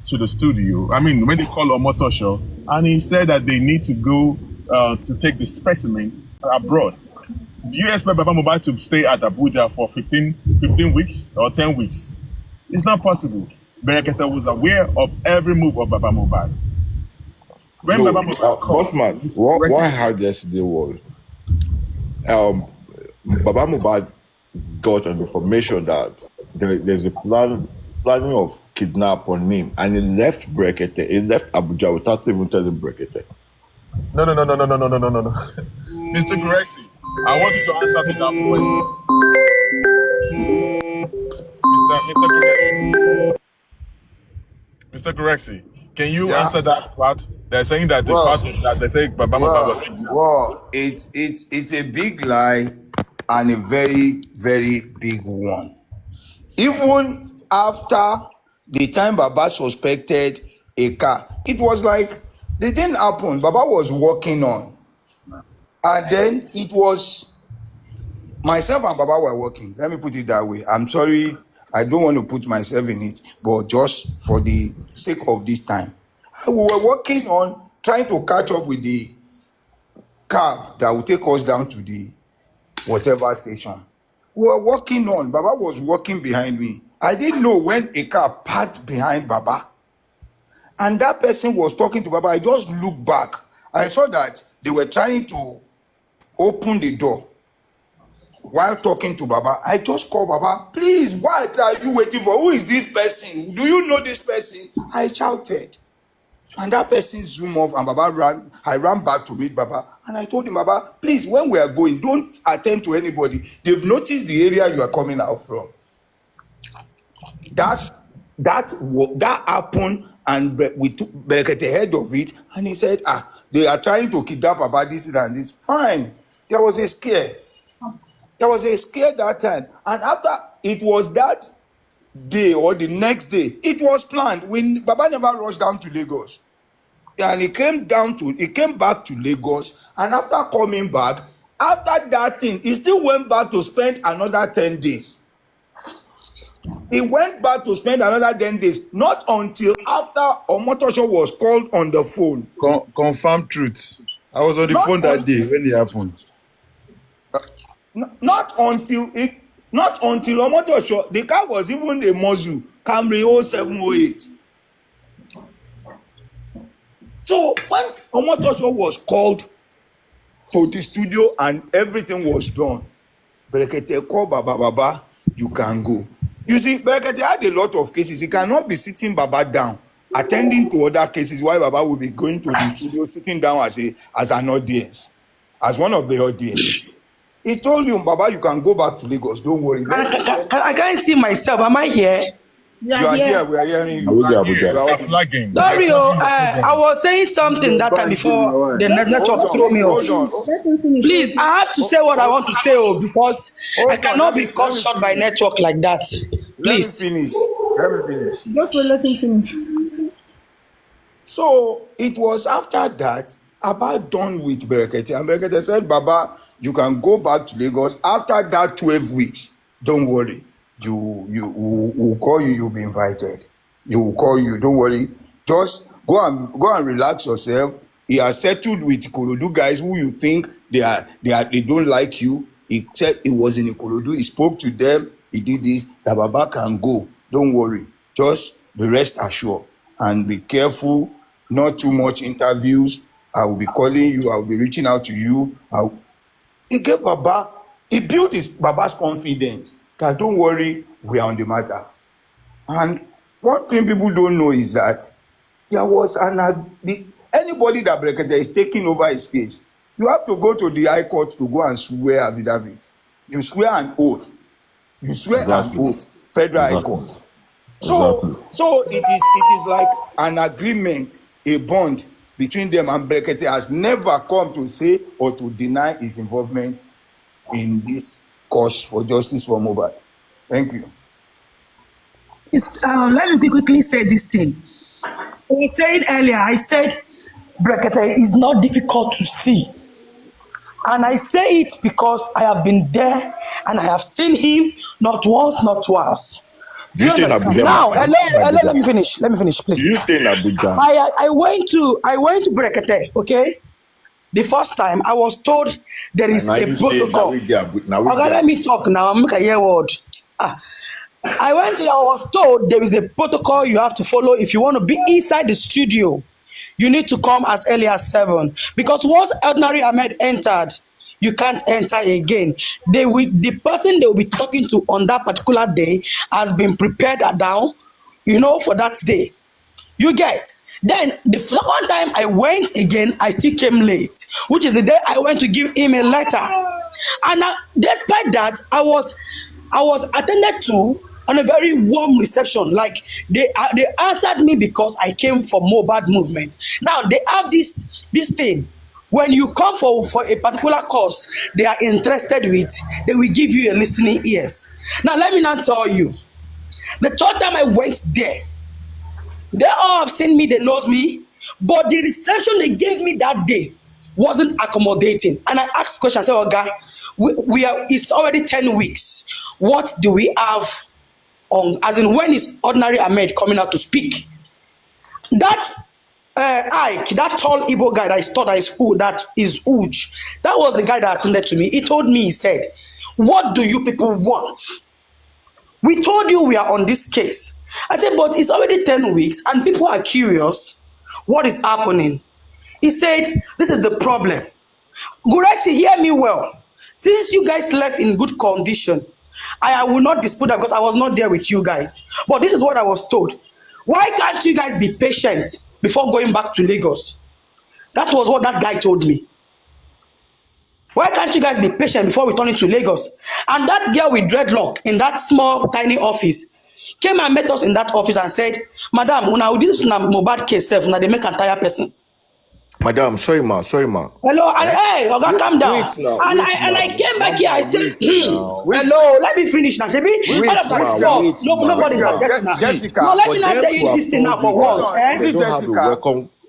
to the studio. I mean, when they call Omotosho, and he said that they need to go to take the specimen abroad. Do you expect Baba Mohbad to stay at Abuja for 15 weeks or 10 weeks? It's not possible. Berekete was aware of every move of Baba Mohbad. When No, Baba Mohbad called, Bossman, what I heard yesterday was Baba Mohbad got an information that there's a planning of kidnap on him, and he left Brekete. He left Abuja without even telling Brekete. No. Mr. Grexy, I want you to answer to that question. Mr. Grexy, can you answer that part? They're saying that the part that they think Baba Mohbad was kidnapped. It's a big lie and a very, very big one. Even after the time Baba suspected a car, it was like the thing happened. Baba was working on, and then it was myself and Baba were working. Let me put it that way. I'm sorry, I don't want to put myself in it, but just for the sake of this time, we were working on trying to catch up with the cab that will take us down to the whatever station. We were working on. Baba was walking behind me. I didn't know when a car parked behind Baba, and that person was talking to Baba. I just looked back. I saw that they were trying to open the door while talking to Baba. I just called Baba, please, what are you waiting for? Who is this person? Do you know this person? I shouted. And that person zoomed off, and Baba ran. I ran back to meet Baba, and I told him, Baba, please, when we are going, don't attend to anybody. They've noticed the area you are coming out from. That happened, and we took Berekete ahead of it, and he said, they are trying to kidnap Baba, this and this. Fine. There was a scare. There was a scare that time, and after it was that day or the next day, it was planned. When Baba never rushed down to Lagos, and he came back to Lagos, and after coming back, after that thing, he still went back to spend another 10 days. He went back to spend another 10 days, not until after Omotosho was called on the phone. Confirm truth. I was on the phone that day when it happened. Not until Omotosho, the car was even a Mozu Camry 0708. So when Omotosho was called to the studio and everything was done, Berekete called Baba, you can go. You see, Berekete had a lot of cases. He cannot be sitting Baba down, attending to other cases while Baba will be going to the studio, sitting down as an audience, as one of the audience. He told you, Baba, you can go back to Lagos. Don't worry. I can't see myself. Am I here? You are here. We are hearing you. Abuja. Sorry, I was saying something that time before the network threw me off. Please, I have to say what I want to say, because I cannot be cut short by network like that. Please. Let me finish. Just let him finish. So it was after that, about done with Berekete, and Berekete said, Baba, you can go back to Lagos. After that 12 weeks, don't worry. You will call you, you'll be invited. You will call you, don't worry. Just go and relax yourself. He has settled with Ikorodu guys who you think they don't like you. He said he was in Ikorodu. He spoke to them. He did this. That Baba can go. Don't worry. Just be rest assured and be careful. Not too much interviews. I will be calling you. I will be reaching out to you. He gave Baba. He built Baba's confidence. That don't worry, we are on the matter. And one thing people don't know is that there was anybody that Berekete is taking over his case, you have to go to the High Court to go and swear affidavit. You swear an oath. Federal High Court. So it is like an agreement, a bond between them, and Berekete has never come to say or to deny his involvement in this cause for justice for Mohbad. Thank you. Let me quickly say this thing. I was saying earlier, I said Berekete is not difficult to see. And I say it because I have been there and I have seen him not once, not twice. Do Do you you stay in understand? Abuja? Now, Ma? Do you stay in let me Abuja? finish. Let me finish, Do please. you stay in Abuja? I went to Brekete, okay? The first time I was told there And is now a you stay, protocol. now we Okay, let there. me talk now. I'm make a hear word. Ah, I was told there is a protocol you have to follow if you want to be inside the studio. You need to come as early as 7 because once Ordinary Ahmed entered, you can't enter again. The person they will be talking to on that particular day has been prepared down, for that day. You get. Then the second time I went again, I still came late, which is the day I went to give him a letter. And despite that, I was attended to on a very warm reception. Like they answered me because I came from Mobad movement. Now they have this thing. When you come for a particular course they are interested with, they will give you a listening ears. Now let me now tell you, the third time I went there, they all have seen me, they know me, but the reception they gave me that day wasn't accommodating. And I asked questions. I said, "Oh, guy, it's already 10 weeks. What do we have on? As in, when is Ordinary Ahmed coming out to speak?" That Ike, that tall Igbo guy that is taught at school, that is Uj, that was the guy that attended to me. He told me, he said, "What do you people want? We told you we are on this case." I said, "But it's already 10 weeks and people are curious. What is happening?" He said, "This is the problem. Gurexi, hear me well. Since you guys left in good condition, I will not dispute that because I was not there with you guys. But this is what I was told. Why can't you guys be patient before going back to Lagos?" That was what that guy told me. Why can't you guys be patient before we turn into Lagos? And that girl with dreadlock in that small, tiny office came and met us in that office and said, "Madam, when I this na Mohbad case, now they make an entire person." Madam, sorry ma. Hello, and hey, Oga, calm down. Wait now, And I came back here. I said, "Hello, let me finish now." Shebi, all of that talk. Nobody can get now. Jessica, No, let me not tell you this thing now for once. Is it Jessica?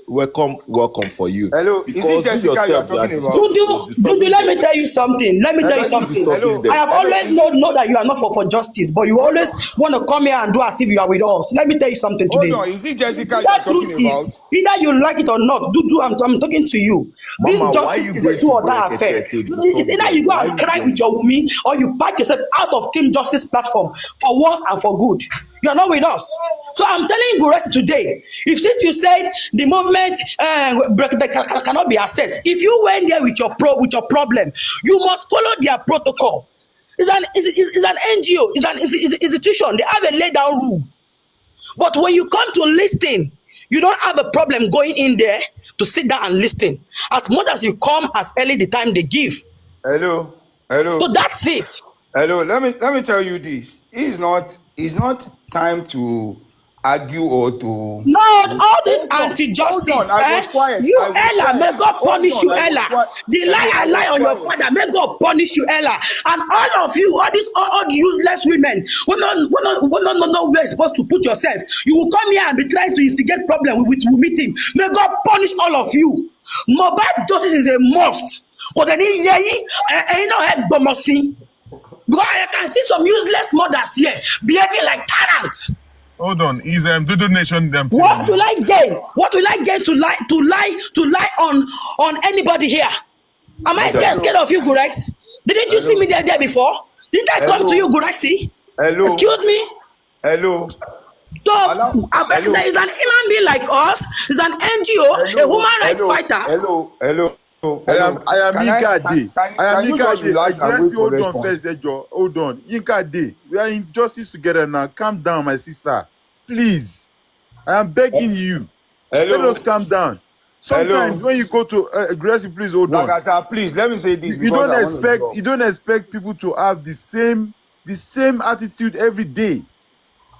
Welcome for you. Hello, is it Jessica you are talking about? Dudu, let me tell you something. Hello. I have always know that you are not for justice, but you always want to come here and do as if you are with us. Let me tell you something today. Hold on, is it Jessica you are That talking truth about? is, either you like it or not, Dudu, I'm talking to you. This Mama, justice is a do or die affair. It's either you go and cry with your woman or you pack yourself out of Team Justice platform for worse and for good. You are not with us. So I'm telling you, Guresi, today, if since you said the movement cannot be assessed, if you went there with your problem, you must follow their protocol. It's an NGO, it's an institution. They have a laid down rule. But when you come to listen, you don't have a problem going in there to sit down and listen. As much as you come as early the time they give. Hello. So that's it. Hello, let me tell you this. It's not time to argue or to. No, all this anti-justice. I was quiet. You, Ella, may God punish you, Ella. The lie I lie on your father, may God punish you, Ella. And all of you, all the useless women, women know where you're supposed to put yourself. You will come here and be trying to instigate problem with him. May God punish all of you. Mohbad justice is a must. Because I can see some useless mothers here behaving like tyrants. Hold on, is Dudu Nation them? What will I gain? What will I gain to lie on anybody here? Am I scared of you, Gurex? Didn't you see me there before? Didn't I come to you, Gurexi? Hello. Excuse me? Hello. So, there is an human being like us, is an NGO, a human rights fighter. Hello. I am Yinka Day. I am Yinka Day. Hold on. Yinka Day. We are in justice together now. Calm down, my sister. Please. I am begging you. Hello. Let us calm down. Sometimes when you go to aggressive, please hold on. Lagata, please let me say this. You don't expect people to have the same attitude every day.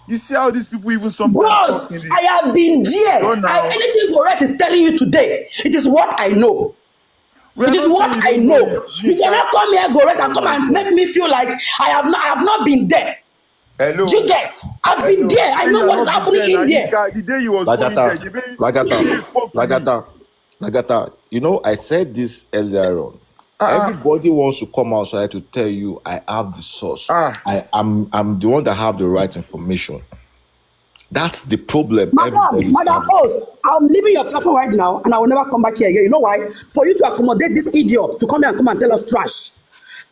You see how these people even sometimes Bros, I have been there. Anything Gores is telling you today, it is what I know. It is what I know. You cannot come here, Gores, and come and make me feel like I have not been there. Hello. Do you get? I've been there. I know what is happening in there. The day you was Lagata. You know, I said this earlier on. Everybody wants to come outside to tell you, I have the source. I'm the one that have the right information. That's the problem. Madam host, I'm leaving your platform right now and I will never come back here again. You know why? For you to accommodate this idiot to come and tell us trash.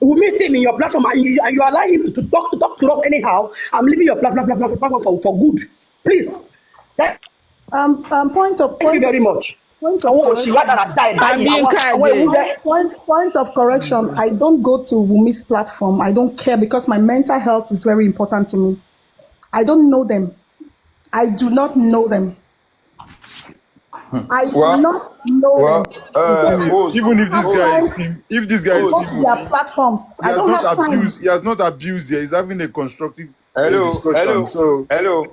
We meet him in your platform and you allow him to talk to us anyhow. I'm leaving your platform for good. Please. Thank you very much. Point of correction. I don't go to Wumi's platform. I don't care because my mental health is very important to me. I don't know them. I do not know them. I do not know them. Even if this guy is their platforms, I don't have time. He has not abused here. He's having a constructive discussion. Hello.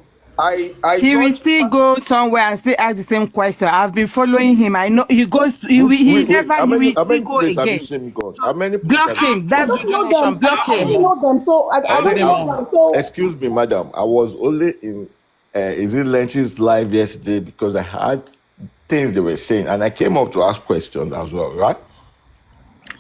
He will still go somewhere and still ask the same question. I've been following him. I know he goes. He never will still go again. Block him. That's the donation. Block him. I don't know them, so I don't know them. So excuse me, madam. I was only in Lynch's live yesterday because I had things they were saying, and I came up to ask questions as well, right?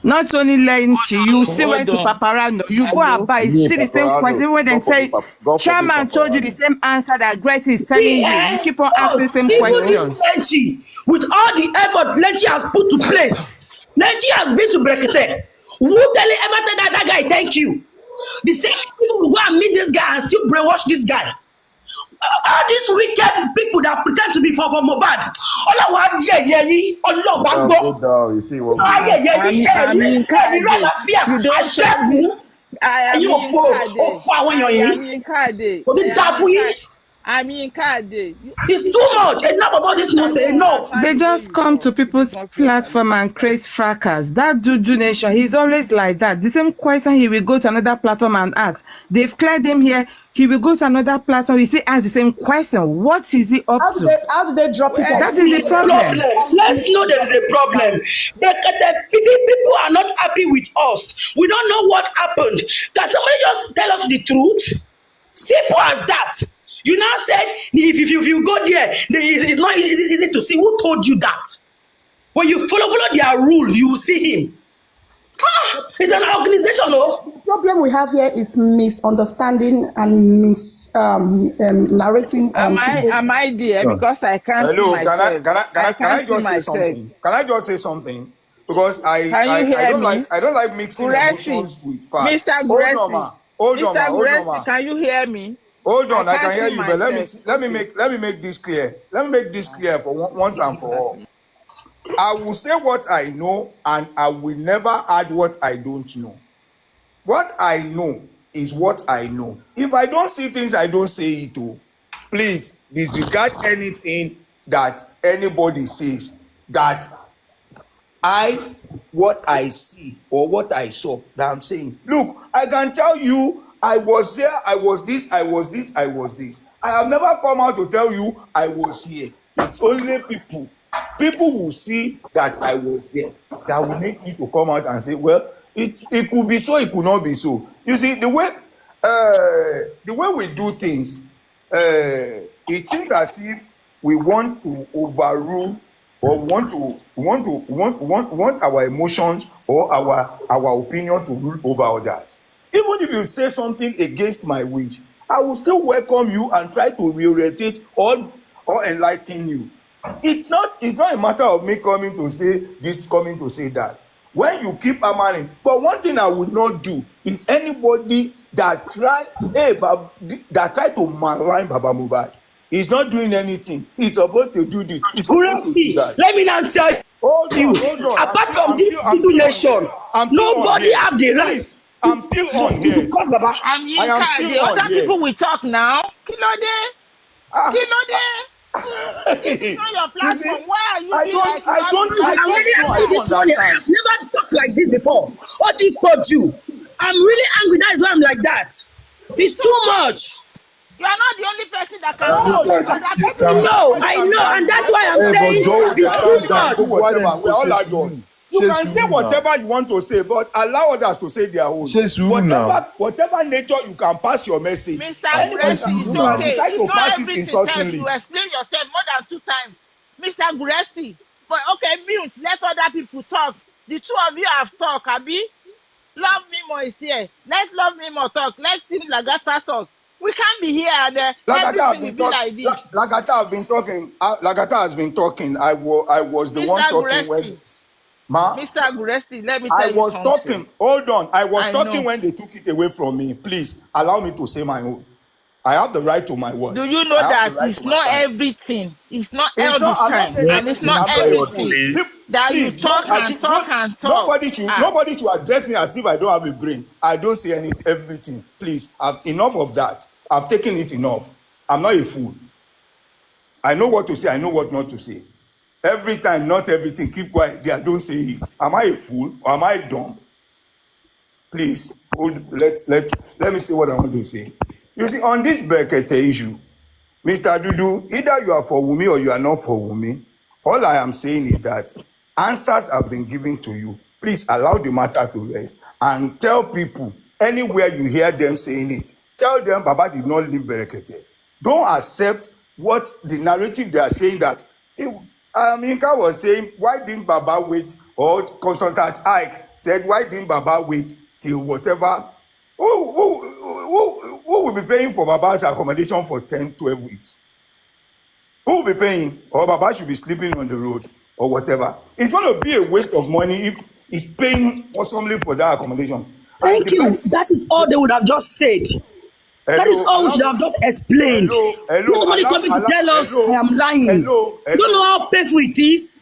Not only Lynchy, you still went to Paparano. You go about, it's still the same question. When they say, Chairman told you the same answer that Greg is telling you. You keep on asking the same question. Lynchy, with all the effort Lynchy has put to place, Lynchy has been to Brekete. Who tell you ever tell that guy thank you? The same people will go and meet this guy and still brainwash this guy. All these wicked people that pretend to be for Mohbad. All I want, you see what it's too much. Enough about this nonsense. Enough. They just come to people's platform and create fracas. That donation, he's always like that. The same question he will go to another platform and ask. They've cleared him here. He will go to another platform. He still ask the same question. What is he up to? How do they drop it? That is the problem. Let's know there is a problem. People are not happy with us. We don't know what happened. Can somebody just tell us the truth? Simple as that. You now said if you go there, it's not easy to see. Who told you that? When you follow their rule, you will see him. It's an organization, no? The problem we have here is misunderstanding and narrating. Am I there? Because I can't. Hello, can I just say something? Can I just say something? Because I don't like mixing emotions with facts. Mr. Hold on, can you hear me? Hold on, I can hear you, but let me make this clear. Let me make this clear for once and for all. I will say what I know, and I will never add what I don't know. What I know is what I know. If I don't see things, I don't say it. Please disregard anything that anybody says. That what I see or what I saw, that I'm saying. Look, I can tell you, I was there, I was this. I have never come out to tell you I was here. It's only people will see that I was there that will make me to come out and say, well, it could be so, it could not be so. You see, the way we do things, it seems as if we want to overrule or want our emotions or our opinion to rule over others. Even if you say something against my wish, I will still welcome you and try to reorientate or enlighten you. It's not a matter of me coming to say this, coming to say that. When you keep hammering, but one thing I would not do is anybody that try to malign Baba Mohbad. He's not doing anything. He's supposed to do this. He's supposed to do that. Let me now tell you. Apart from this nation, nobody have the right. I'm still on here. Because Baba, I am still on here. Other people will talk now. Kilode. It's not your platform. Why are you understand. I've never talked like this before. What he told you? I'm really angry. That is why I'm like that. It's too much. You are not the only person that can No, I know, and that's why I'm saying it's too much. We're all adults. You can say whatever you want to say, but allow others to say their own. Whatever nature you can pass your message. Mr. Guresi, it's okay. Decide to pass it insultingly. You explain yourself more than 2 times. Mr. Guresi, but okay, mute. Let other people talk. The two of you have talked, Abi. Love me more is here. Let love me more talk. Let Team Lagata talk. We can't be here and everything will be like this. Lagata has been talking. I was the one talking when. Mr. Guresti, let me tell I you was something. talking. Hold on. I was talking when they took it away from me. Please allow me to say my own. I have the right to my word. Do you know that it's not everything? It's not all the time, and it's not everything that you talk and talk and talk. Nobody should address me as if I don't have a brain. I don't say everything. Please, enough of that. I've taken it enough. I'm not a fool. I know what to say. I know what not to say. Every time, not everything. Keep quiet. There, don't say it. Am I a fool or am I dumb? Please, let me say what I want to say. You see, on this Brekete issue, Mr. Dudu, either you are for Wumi or you are not for Wumi. All I am saying is that answers have been given to you. Please allow the matter to rest and tell people anywhere you hear them saying it. Tell them Baba did not leave Brekete. Don't accept what the narrative they are saying that. Aminka was saying, why didn't Baba wait? Or Constance Ike said, why didn't Baba wait till whatever? Who will be paying for Baba's accommodation for 10, 12 weeks? Who will be paying? Or Baba should be sleeping on the road or whatever. It's going to be a waste of money if he's paying awesomely for that accommodation. Thank you. That is all they would have just said. That is all we should have just explained. Somebody coming to tell us I am lying. You don't know how painful it is.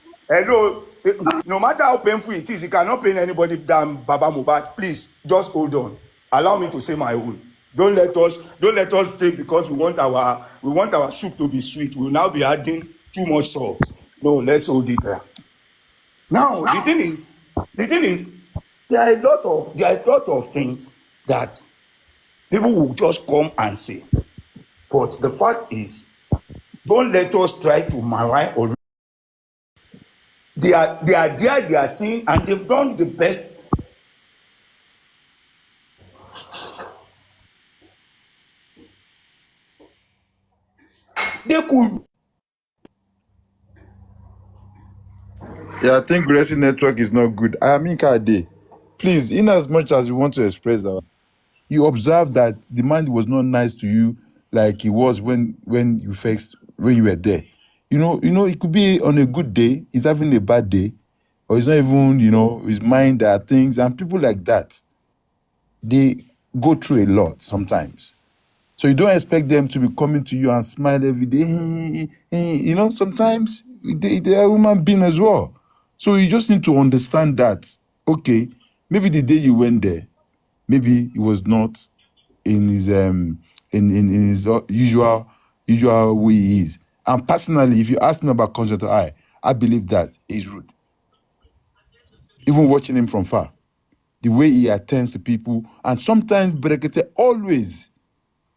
No matter how painful it is, you cannot pain anybody than Baba Mohbad. Please, just hold on. Allow me to say my own. Don't let us take because we want our soup to be sweet. We will now be adding too much salt. No, let's hold it there. Now, the thing is, there are a lot of things that people will just come and say. But the fact is, don't let us try to malign or they are there, they are seeing, and they've done the best. They could. Yeah, I think Gracie network is not good. Aminka Ade, please, in as much as you want to express that, you observe that the man was not nice to you like he was when you were there. You know, it could be on a good day, he's having a bad day, or he's not even, his mind, there are things, and people like that, they go through a lot sometimes. So you don't expect them to be coming to you and smile every day. Sometimes they are human beings as well. So you just need to understand that, okay, maybe the day you went there, maybe it was not in his in his usual way he is. And personally, if you ask me about Concerto I believe that he's rude. Even watching him from far, the way he attends to people, and sometimes Brekete always,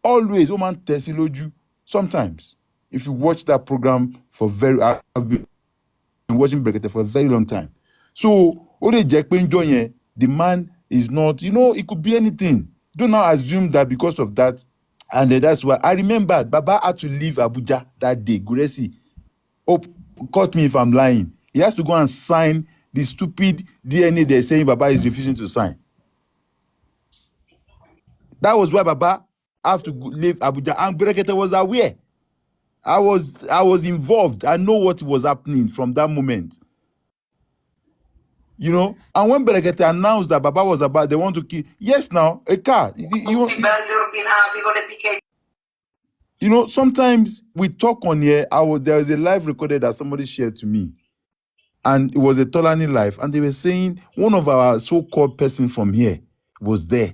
Oman Tesiloju. Sometimes, if you watch that program I've been watching Brekete for a very long time. So, the man is not, it could be anything. Do not assume that because of that, and that's why I remember Baba had to leave Abuja that day. Guresi, cut me if I'm lying. He has to go and sign the stupid DNA they're saying Baba is refusing to sign. That was why Baba have to leave Abuja, and Brekete was aware. I was involved. I know what was happening from that moment. And when Brekete announced that Baba was about, they want to kill. Yes, now a car. Sometimes we talk on here. There was a live recorded that somebody shared to me, and it was a Tolani live, and they were saying one of our so-called person from here was there,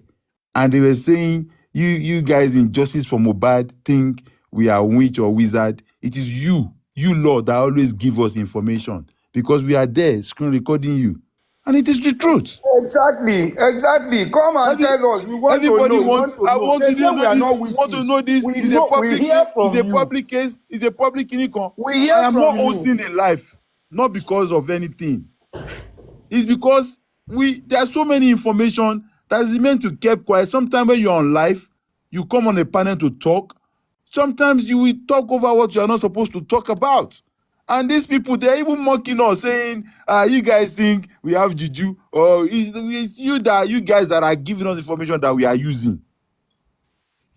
and they were saying you guys in Justice for Mohbad think we are witch or wizard. It is you Lord, that always give us information because we are there screen recording you, and it is the truth. Exactly. Come and tell us. We want to know. I want to know. We are not witches. Want to know this. We hear from you. It's a public case. It's a public clinic. We hear from you. I am not hosting a life, not because of anything. It's because there are so many information that is meant to keep quiet. Sometimes when you're on live, you come on a panel to talk. Sometimes you will talk over what you are not supposed to talk about. And these people, they're even mocking us, saying, you guys think we have juju, or it's you guys that are giving us information that we are using.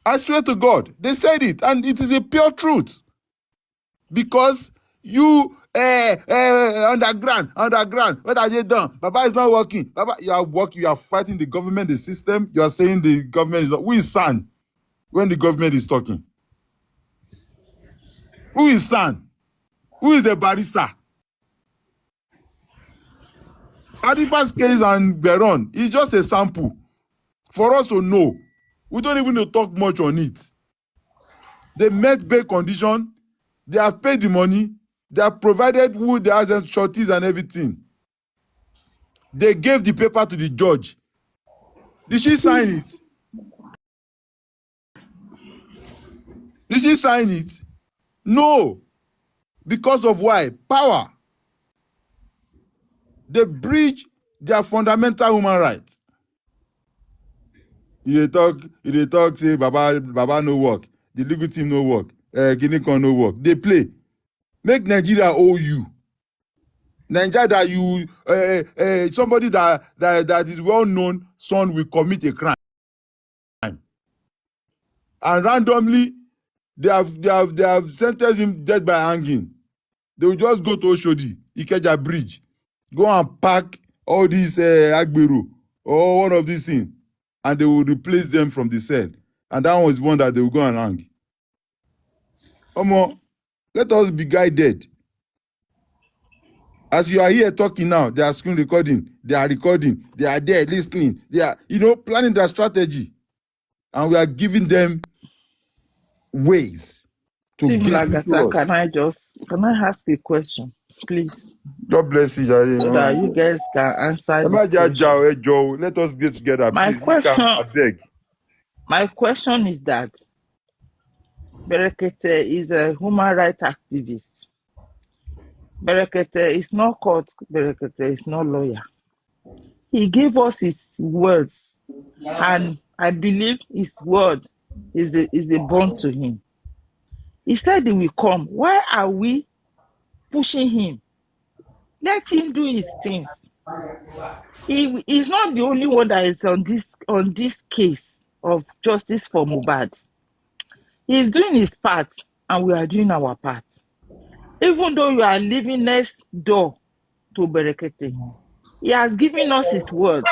I swear to God, they said it, and it is a pure truth. Because you underground, what have they done? Baba is not working. Baba, you are working, you are fighting the government, the system. You are saying the government is not. Who is San when the government is talking? Who is San? Who is the barrister? Adifa's case and Veron is just a sample for us to know. We don't even need to talk much on it. They met bail condition. They have paid the money. They have provided who they have shorties and everything. They gave the paper to the judge. Did she sign it? Did she sign it? No. Because of why? Power. They breach their fundamental human rights. They talk, say, Baba no work. The legal team no work. Guinea-Con no work. They play. Make Nigeria owe you. Nigeria that you, somebody that is well known, son will commit a crime. And randomly, they have sentenced him death by hanging. They will just go to Oshodi, Ikeja Bridge, go and pack all these Agbero or one of these things, and they will replace them from the cell. And that one is one that they will go and hang. Omo, let us be guided. As you are here talking now, they are screen recording, they are there listening, they are, planning their strategy. And we are giving them ways to Team get into Lagata, us. can I ask a question, please? God bless you, Jare. So that you guys can answer this question. Let us get together, My please. question, I beg. my question is that Berekete is a human rights activist. Berekete is not court. Berekete is not lawyer. He gave us his words, and I believe his word is a bond to him. He said he will come. Why are we pushing him? Let him do his things. He's not the only one that is on this case of justice for Mohbad. He's doing his part, and we are doing our part. Even though you are living next door to Berekete, he has given us his word.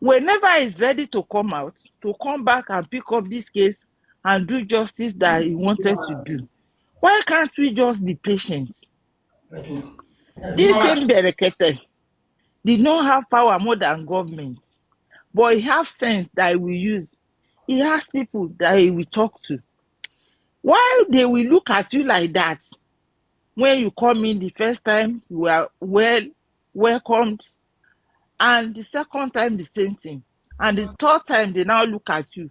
Whenever he's ready to come out, to come back and pick up this case and do justice that he wanted to do, why can't we just be patient? This same Berekete did not have power more than government, but he has sense that he will use. He has people that he will talk to. Why they will look at you like that? When you come in the first time, you are well welcomed, and the second time the same thing, and the third time they now look at you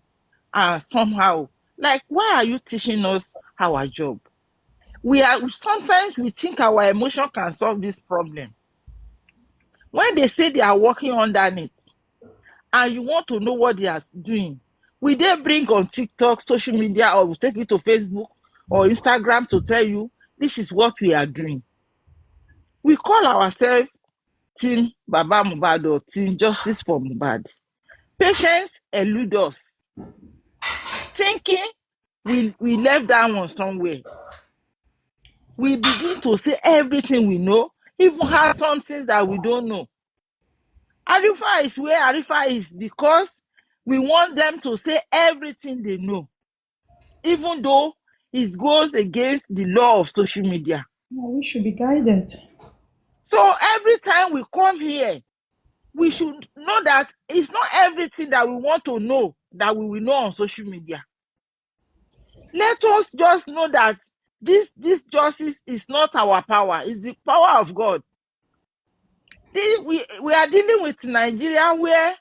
somehow like, why are you teaching us our job? Sometimes we think our emotion can solve this problem. When they say they are working underneath and you want to know what they are doing, will they bring on TikTok, social media, or will take you to Facebook or Instagram to tell you this is what we are doing? We call ourselves Team Baba Mohbad or Team Justice for Mohbad. Patience elude us. Thinking we left that one somewhere. We begin to say everything we know, even have something that we don't know. Arifa is where Arifa is because we want them to say everything they know, even though it goes against the law of social media. No, we should be guided. So every time we come here, we should know that it's not everything that we want to know that we will know on social media. Let us just know that this justice is not our power, it's the power of God. We are dealing with Nigeria where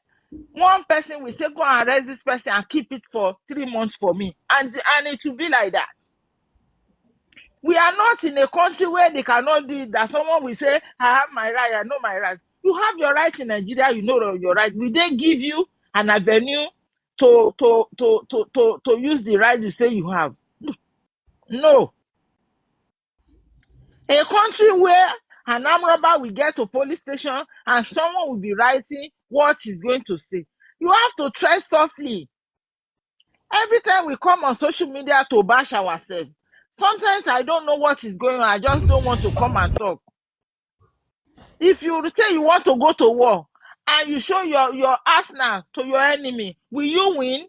one person will say, go and arrest this person and keep it for 3 months for me. And it will be like that. We are not in a country where they cannot do it, that someone will say, I have my right, I know my right. You have your right in Nigeria, you know your right. Will they give you an avenue to use the right you say you have? No. A country where an armed robber will get to police station and someone will be writing what he's going to say. You have to tread softly. Every time we come on social media to bash ourselves, sometimes I don't know what is going on. I just don't want to come and talk. If you say you want to go to war and you show your arsenal to your enemy, will you win?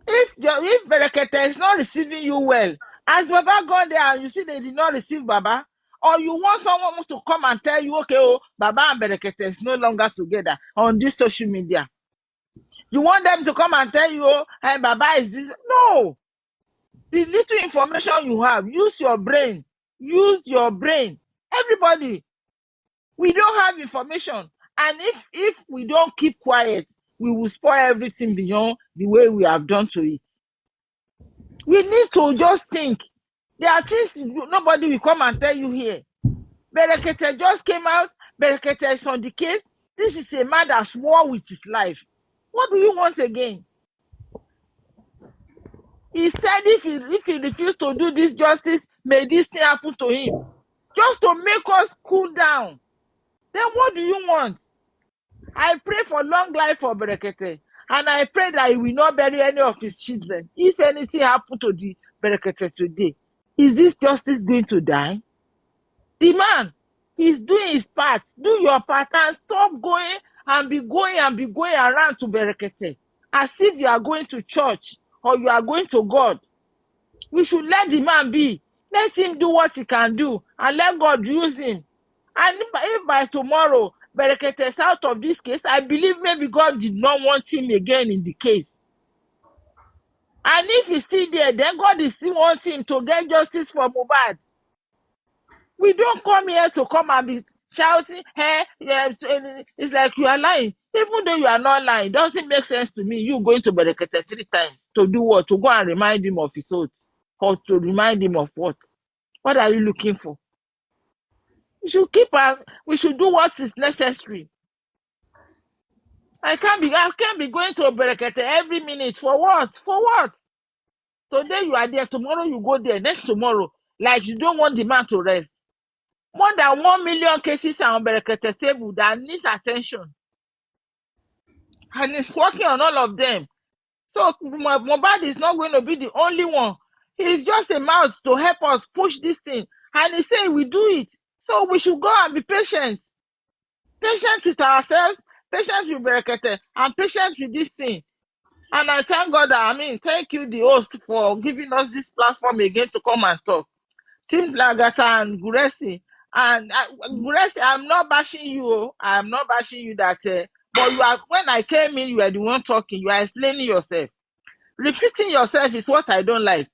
If Berekete is not receiving you well, as Baba gone there and you see they did not receive Baba, or you want someone to come and tell you, okay, oh, Baba and Berekete is no longer together on this social media. You want them to come and tell you, oh, hey, Baba is this. No. The little information you have, use your brain. Use your brain. Everybody, we don't have information. And if we don't keep quiet, we will spoil everything beyond the way we have done to it. We need to just think. There are things nobody will come and tell you here. Berekete just came out. Berekete is on the case. This is a man that swore with his life. What do you want again? He said if he refused to do this justice, may this thing happen to him. Just to make us cool down. Then what do you want? I pray for long life for Berekete. And I pray that he will not bury any of his children. If anything happened to the Berekete today, is this justice going to die? The man, he's doing his part. Do your part and stop going around to Berekete as if you are going to church or you are going to God. We should let the man be. Let him do what he can do and let God use him. And if by tomorrow Berekete is out of this case, I believe maybe God did not want him again in the case. And if he's still there, then God is still wanting him to get justice for Mohbad. We don't come here to come and be shouting, hey, yeah, it's like you are lying. Even though you are not lying, it doesn't make sense to me. You going to Berekete 3 times to do what? To go and remind him of his oath. Or to remind him of what? What are you looking for? We should do what is necessary. I can't be going to Berekete every minute. For what? For what? Today you are there, tomorrow you go there, next tomorrow. Like you don't want the man to rest. More than 1 million cases are on Berekete table that needs attention. And it's working on all of them. So Mohbad is not going to be the only one. He's just a mouth to help us push this thing. And he said we do it. So we should go and be patient. Patient with ourselves, patient with Berekete, and patient with this thing. And I thank God thank you, the host, for giving us this platform again to come and talk. Tim Lagata and Guresi. And Guresi, I'm not bashing you. I'm not bashing you that. But when I came in, you were the one talking. You are explaining yourself. Repeating yourself is what I don't like.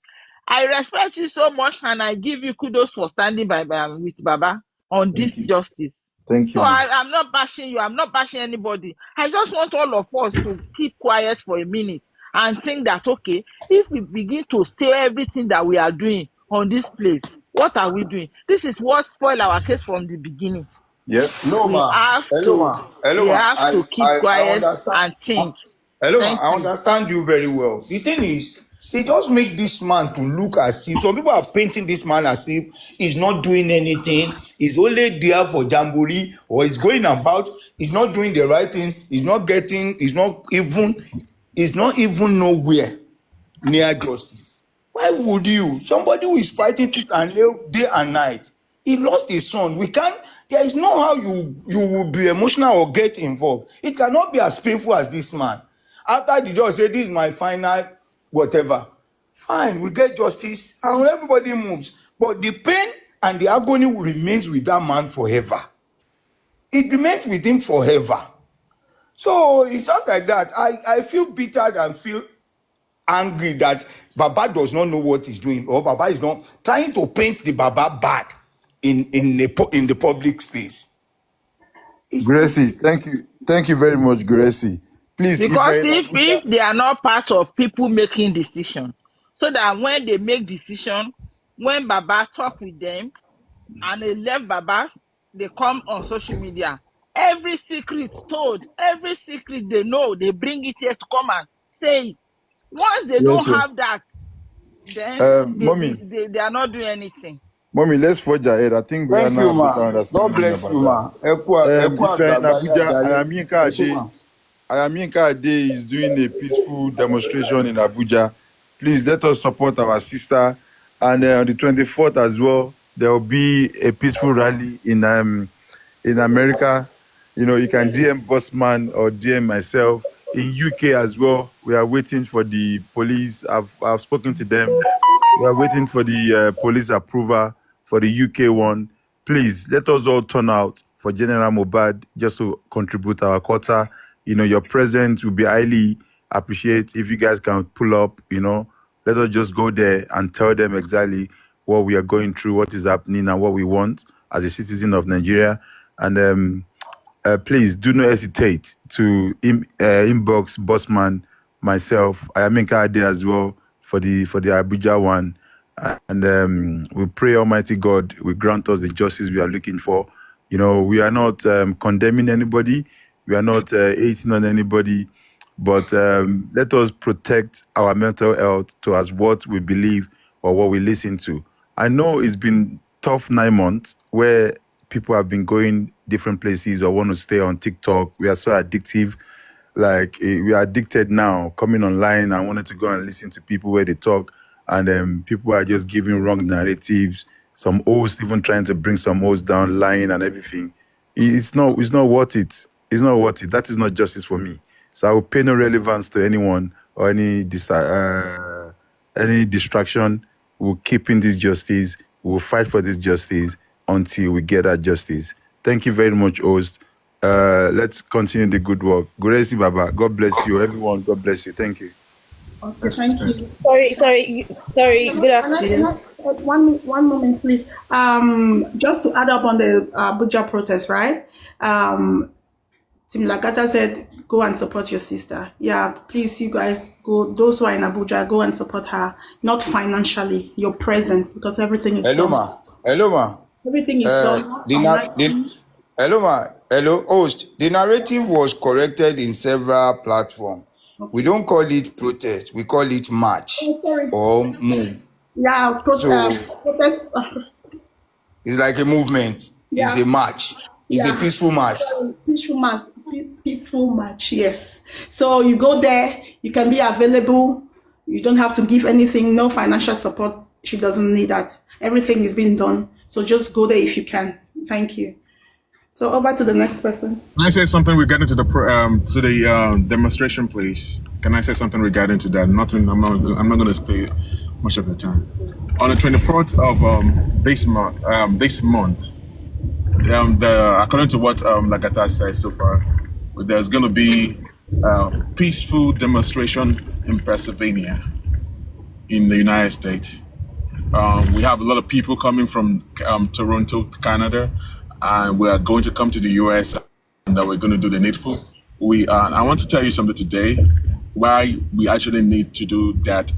I respect you so much, and I give you kudos for standing by with Baba on this justice. Thank you. So I'm not bashing you. I'm not bashing anybody. I just want all of us to keep quiet for a minute and think that, okay, if we begin to say everything that we are doing on this place, what are we doing? This is what spoiled our case from the beginning. Yes. No, ma. We have to keep quiet and think. Hello, ma. I understand you very well. The thing is, they just make this man to look as if some people are painting this man as if he's not doing anything. He's only there for jamboree, or he's going about. He's not doing the right thing. He's not even nowhere near justice. Why would you? Somebody who is fighting tooth and nail day and night. He lost his son. There is no how you will be emotional or get involved. It cannot be as painful as this man. After the judge say, this is my final whatever. Fine, we get justice and everybody moves. But the pain and the agony remains with that man forever. It remains with him forever. So it's just like that. I feel bitter and feel angry that Baba does not know what he's doing, or Baba is not trying to paint the Baba bad in the public space. Gracie, thank you very much, Gracie. Please, because if they are not part of people making decisions, so that when they make decision, when Baba talk with them and they left Baba, they come on social media. Every secret told, every secret they know, they bring it here to come and say it. Once they don't have that, then Mommy, they are not doing anything. Mommy, let's forge ahead. I think Thank Brianna you, has ma. better God understanding bless about you, that. ma. If you're in Abuja, Ẹ ṣé, ma. I am Yinka Ade is doing a peaceful demonstration in Abuja. Please let us support our sister. And on the 24th as well, there will be a peaceful rally in America. You know, you can DM Bossman or DM myself. In UK as well, we are waiting for the police. I've spoken to them. We are waiting for the police approval for the UK one. Please let us all turn out for General Mobad just to contribute our quota. You know, your presence will be highly appreciated if you guys can pull up. You know, let us just go there and tell them exactly what we are going through, what is happening, and what we want as a citizen of Nigeria. And please do not hesitate to inbox Bossman, myself. I am Yinka Ade as well for the Abuja one. And we pray Almighty God will grant us the justice we are looking for. You know, we are not condemning anybody. We are not hating on anybody. But let us protect our mental health towards what we believe or what we listen to. I know it's been tough 9 months where people have been going different places or want to stay on TikTok. We are so addictive. Like we are addicted now, coming online. I wanted to go and listen to people where they talk, and people are just giving wrong narratives. Some hosts even trying to bring some hosts down, lying and everything. It's not worth it. It's not worth it. That is not justice for me. So I will pay no relevance to anyone or any distraction. We'll keep in this justice. We'll fight for this justice until we get that justice. Thank you very much, host. Let's continue the good work. Guresi Baba, God bless you. Everyone, God bless you. Thank you. Okay, thank you. Sorry. Good afternoon. One moment, please. Just to add up on the Abuja protest, right? Tim Lagata said, go and support your sister. Yeah, please, you guys go. Those who are in Abuja, go and support her. Not financially, your presence, because everything is Hello, done. ma. Hello, ma. Everything is done. Hello, ma. Hello, host. The narrative was corrected in several platforms. Okay. We don't call it protest. We call it march or move. Yeah, protest. It's like a movement. Yeah. It's a march. It's a peaceful march. Peaceful march, yes. So you go there, you can be available. You don't have to give anything, no financial support. She doesn't need that. Everything is being done. So just go there if you can. Thank you. So over to the next person. Can I say something regarding to the demonstration, please? Can I say something regarding to that? Nothing. I'm not going to stay much of the time. On the 24th of this month, according to what Lagata says so far, there's going to be a peaceful demonstration in Pennsylvania, in the United States. We have a lot of people coming from Toronto, Canada, and we are going to come to the US, and we're going to do the needful. I want to tell you something today, why we actually need to do that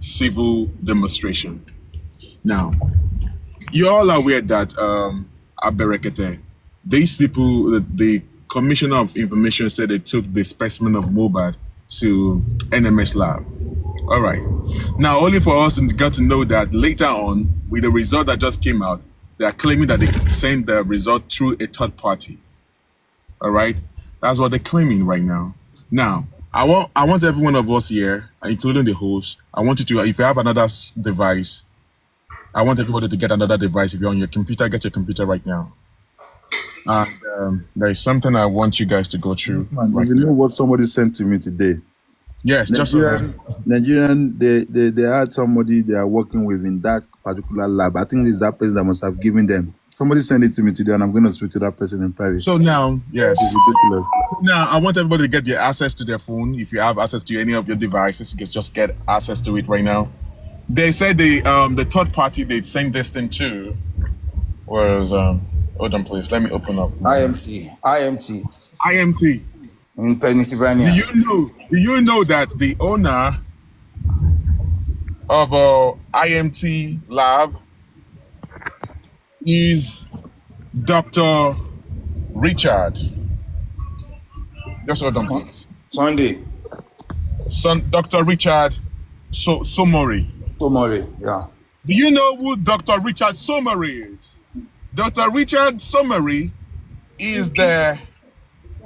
civil demonstration. Now, you all are aware that Aberekete, these people, the Commissioner of Information said they took the specimen of Mobad to NMS lab. All right. Now, only for us to get to know that later on, with the result that just came out, they are claiming that they sent the result through a third party. All right. That's what they're claiming right now. Now, I want every one of us here, including the host, I want you to, if you have another device, I want everybody to get another device. If you're on your computer, get your computer right now. And there is something I want you guys to go through. Man, you know what somebody sent to me today? Yes, Nigerian, they had somebody they are working with in that particular lab. I think it's that person that must have given them. Somebody sent it to me today, and I'm going to speak to that person in private. So now, yes. It's ridiculous. Now, I want everybody to get their access to their phone. If you have access to any of your devices, you can just get access to it right now. They said the third party they sent this thing to was hold on, please. Let me open up. IMT in Pennsylvania. Do you know that the owner of IMT lab is Dr. Richard? Just hold on, please. Dr. Richard Somori. Yeah. Do you know who Dr. Richard Somery is? Dr. Richard Somery is the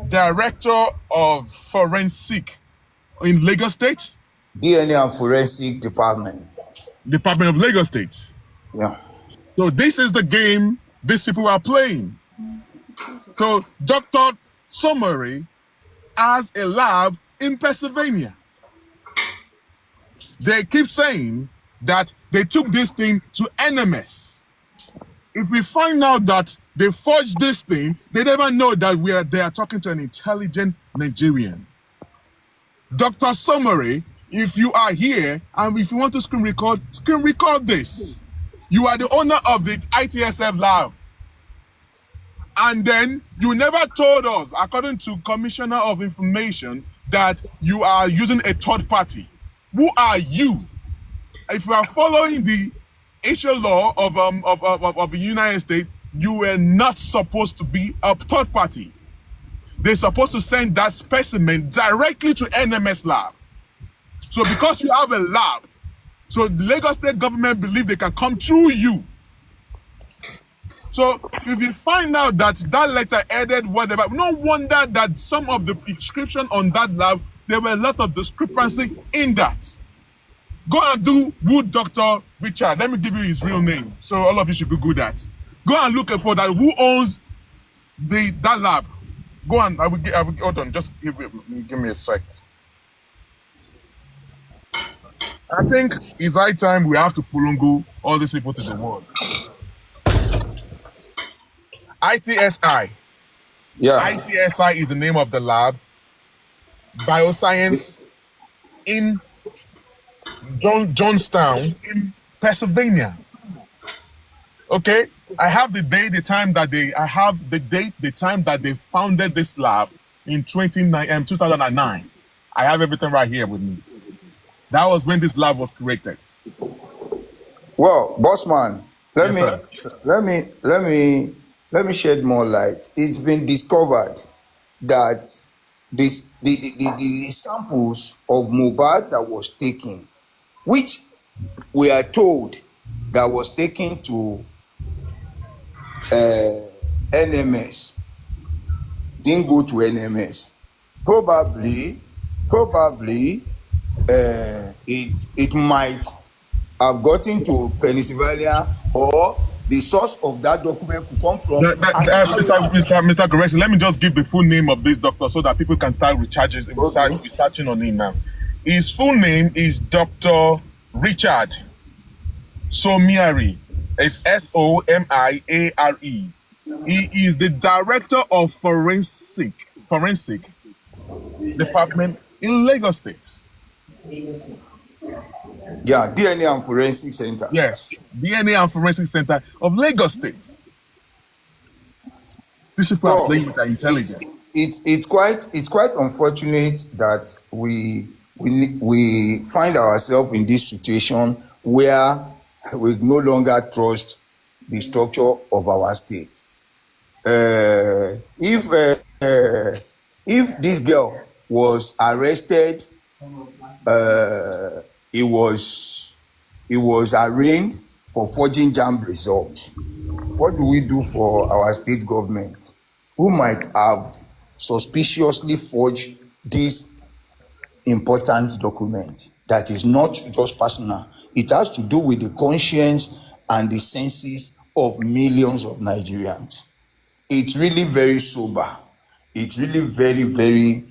director of forensic in Lagos State. DNA and Forensic Department. Department of Lagos State. Yeah. So this is the game these people are playing. So Dr. Somery has a lab in Pennsylvania. They keep saying that they took this thing to NMS. If we find out that they forged this thing, they never know that they are talking to an intelligent Nigerian. Dr. Somery, if you are here and if you want to screen record this. You are the owner of the ITSF lab. And then you never told us, according to Commissioner of Information, that you are using a third party. Who are you? If you are following the Asian law of the United States, you were not supposed to be a third party. They're supposed to send that specimen directly to NMS lab. So because you have a lab, so the Lagos State government believe they can come through you. So if you find out that that letter added whatever, no wonder that some of the inscription on that lab, there were a lot of discrepancy in that. Go and do Wood Dr. Richard. Let me give you his real name, so all of you should Google that. Go and look for that. Who owns that lab? Go and I will hold on. Just give me a sec. I think it's right time we have to pulungu all these people to the world. ITSI. Yeah. ITSI is the name of the lab. Bioscience in Johnstown, in Pennsylvania. Okay? I have the date, the time that they founded this lab in 2009. I have everything right here with me. That was when this lab was created. Well, Bossman, let Yes, me shed more light. It's been discovered that the samples of Mohbad that was taken, which we are told that was taken to NMS, didn't go to NMS. Probably it might have gotten to Pennsylvania, or the source of that document could come from. Mr. Goreshi, let me just give the full name of this doctor so that people can start researching on him now. His full name is Dr. Richard Somery. It's Somiare. He is the director of forensic department in Lagos State. Yeah, DNA and Forensic Center. Yes, DNA and Forensic Center of Lagos State. These people are playing with their intelligence. It's quite unfortunate that we find ourselves in this situation where we no longer trust the structure of our state. If this girl was arrested, it was arraigned for forging JAMB results. What do we do for our state government who might have suspiciously forged this important document that is not just personal? It has to do with the conscience and the senses of millions of Nigerians. It's really very sober. It's really very, very,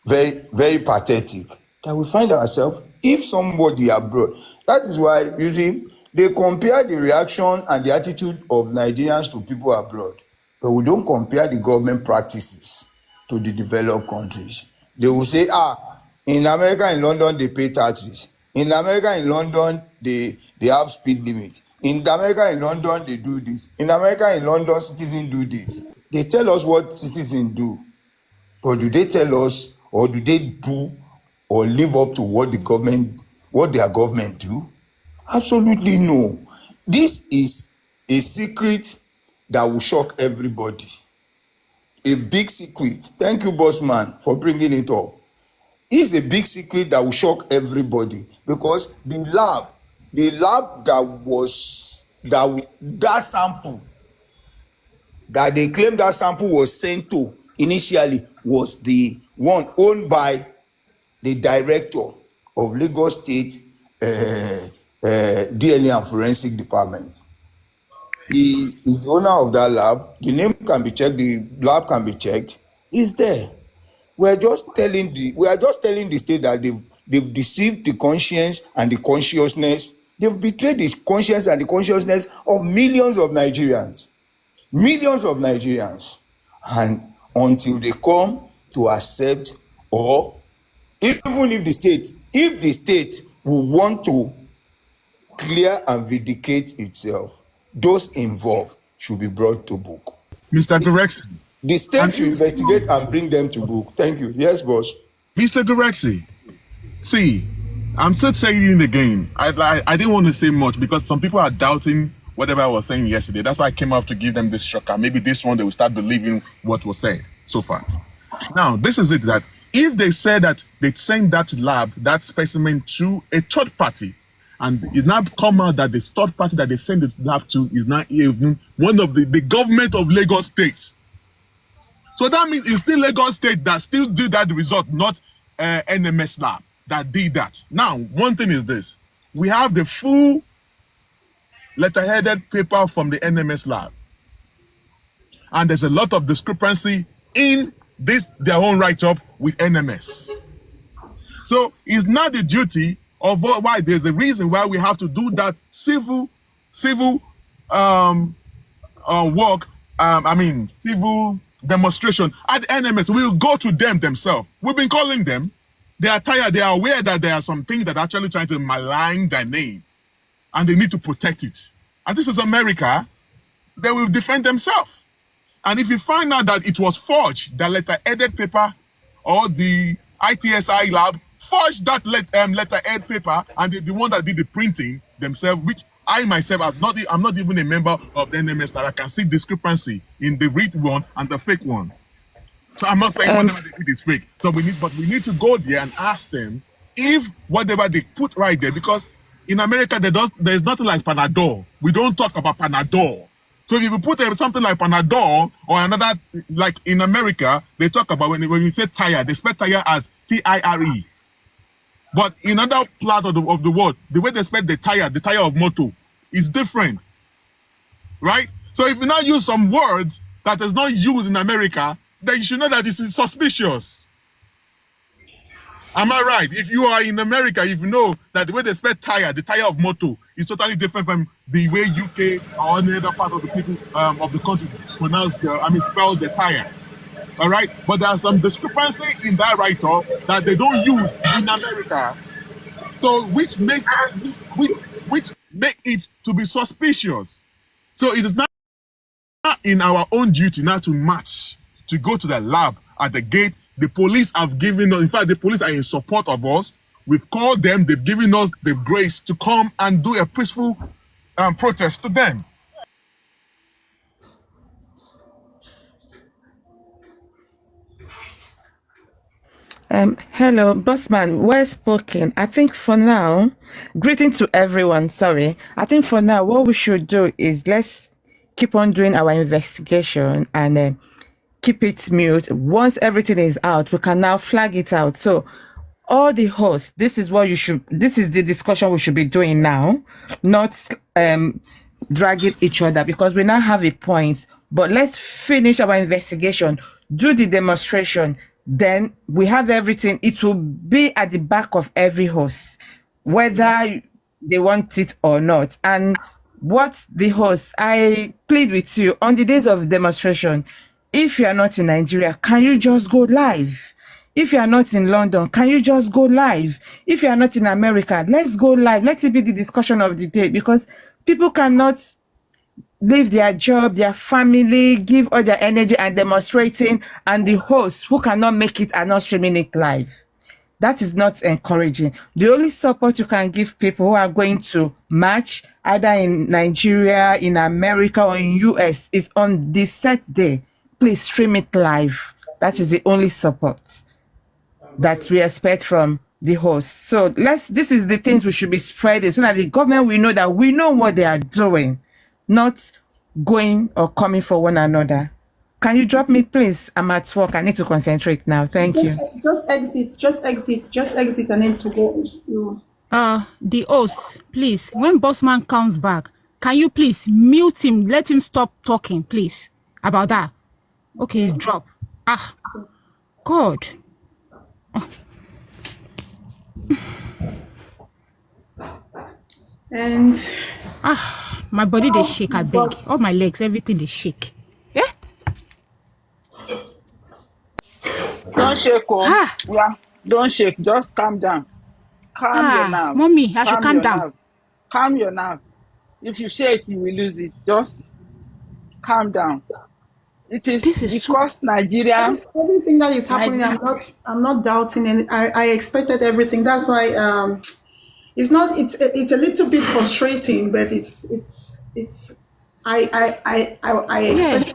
very, very pathetic that we find ourselves, if somebody abroad. That is why, you see, they compare the reaction and the attitude of Nigerians to people abroad, but we don't compare the government practices to the developed countries. They will say, in America and London, they pay taxes. In America and London, they have speed limit. In America and London, they do this. In America and London, citizens do this. They tell us what citizens do. But do they tell us, or do they do or live up to what their government do? Absolutely no. This is a secret that will shock everybody. A big secret. Thank you, Bossman, for bringing it up. It's a big secret that will shock everybody, because the lab the lab that sample that they claim that sample was sent to initially was the one owned by the director of Lagos State DNA and Forensic Department. He is the owner of that lab. The name can be checked. The lab can be checked. It's there. We are just telling the state that they've deceived the conscience and the consciousness. They've betrayed the conscience and the consciousness of millions of Nigerians. And until they come to accept, or even if the state will want to clear and vindicate itself, those involved should be brought to book. Mr. Gorexi. The state should investigate and bring them to book. Thank you. Yes, boss. Mr. Gorexi, see, I'm still saying it again. I didn't want to say much because some people are doubting whatever I was saying yesterday. That's why I came up to give them this shocker. Maybe this one, they will start believing what was said so far. Now, this is it, that if they said that they sent that lab, that specimen to a third party, and it's now come out that the third party that they sent the lab to is not even one of the government of Lagos State. So that means it's still Lagos State that still did that result, not NMS lab that did that. Now, one thing is this. We have the full letter-headed paper from the NMS lab. And there's a lot of discrepancy in this, their own write-up with NMS. So it's not the duty of why there's a reason why we have to do that civil civil demonstration at NMS. We'll go to them themselves. We've been calling them. They are tired. They are aware that there are some things that are actually trying to malign their name, and they need to protect it. And this is America. They will defend themselves. And if you find out that it was forged, the letter-headed paper or the ITSI lab forged that letter-head paper, and the one that did the printing themselves, which I myself, I'm not even a member of the NMS, that I can see discrepancy in the real one and the fake one. So I'm not saying whatever they did is fake. So we need to go there and ask them if whatever they put right there, because in America there's nothing like Panadol. We don't talk about Panadol. So if you put something like Panadol or another, like in America, they talk about when you say tire, they spell tire as TIRE. But in other part of the world, the way they spell the tire of motor, is different, right? So if you now use some words that is not used in America, then you should know that this is suspicious. Am I right? If you are in America, if you know that the way they spell tire, the tire of motor, is totally different from the way UK or any other part of the people of the country spell the tire. All right, but there's some discrepancy in that write-up that they don't use in America, so which make it to be suspicious. So it is not in our own duty now to match, to go to the lab at the gate. The police have given us, in fact, the police are in support of us. We've called them, they've given us the grace to come and do a peaceful protest to them. Hello, Bossman, well spoken. I think for now, greeting to everyone, sorry. I think for now, what we should do is let's keep on doing our investigation and keep it mute. Once everything is out, we can now flag it out. So all the hosts, this is the discussion we should be doing now, not dragging each other, because we now have a point. But let's finish our investigation, do the demonstration, then we have everything. It will be at the back of every host, whether they want it or not. And what the host, I plead with you, on the days of demonstration, if you are not in Nigeria, can you just go live? If you are not in London, can you just go live? If you are not in America, let's go live. Let it be the discussion of the day, because people cannot leave their job, their family, give all their energy and demonstrating, and the hosts who cannot make it are not streaming it live. That is not encouraging. The only support you can give people who are going to march, either in Nigeria, in America, or in US, is on this set day. Please stream it live. That is the only support that we expect from the host. So this is the things we should be spreading so that the government will know that we know what they are doing, not going or coming for one another. Can you drop me, please? I'm at work. I need to concentrate now. Thank you. Just exit. I need to go. The host, please, when Bossman comes back, can you please mute him? Let him stop talking, please, about that. Okay, drop. God. And my body they shake, I beg. All my legs, everything they shake. Yeah? Don't shake, yeah. Don't shake. Just calm down. Calm your nerve. Mommy, I should calm down. Nerve. Calm your nerve. If you shake, you will lose it. Just calm down. It is because Nigeria. Everything that is happening, I'm not doubting, and I expected everything. That's why it's a little bit frustrating, but I expect.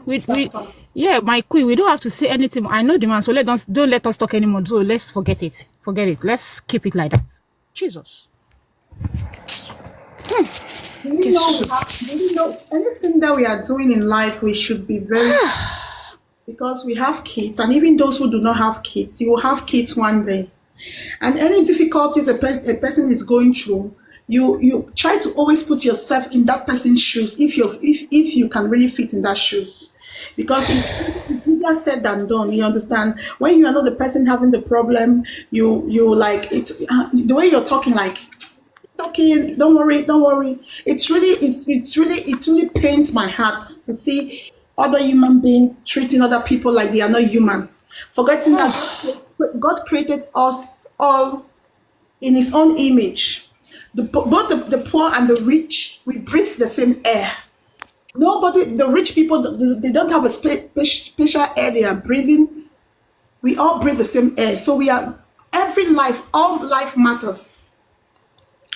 My queen, we don't have to say anything. I know the man, so don't let us talk anymore. So let's forget it. Let's keep it like that. Jesus. You know, anything that we are doing in life, we should be very, because we have kids, and even those who do not have kids, you will have kids one day. And any difficulties a person is going through, you try to always put yourself in that person's shoes if you can really fit in that shoes, because it's easier said than done. You understand? When you are not the person having the problem, you like it. The way you're talking, like, okay, don't worry. It really pains my heart to see other human beings treating other people like they are not human, forgetting that God created us all in His own image. Both the poor and the rich, we breathe the same air. The rich people, they don't have a special air they are breathing. We all breathe the same air. So all life matters.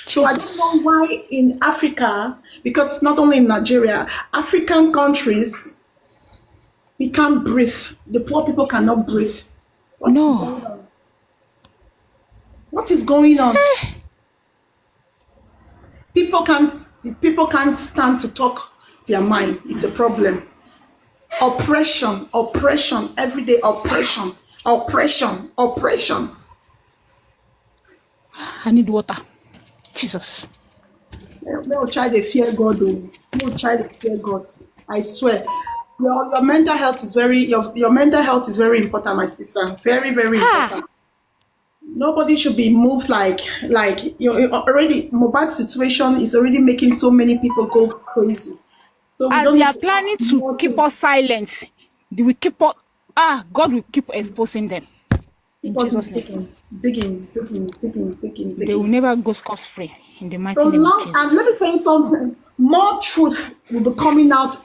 So I don't know why in Africa, because not only in Nigeria, African countries, we can't breathe. The poor people cannot breathe. What is going on? People can't stand to talk their mind. It's a problem. Oppression, everyday oppression. I need water. Jesus. No child they fear God. No child they fear God. I swear. Your mental health is very important, my sister. Very, very important. Nobody should be moved like already. Mohbad's situation is already making so many people go crazy. So as they are planning to keep us silent, they will keep us. God will keep exposing them. In Jesus' name. Digging. They will never go scot-free in the mighty name of Jesus. And let me tell you something. More truth will be coming out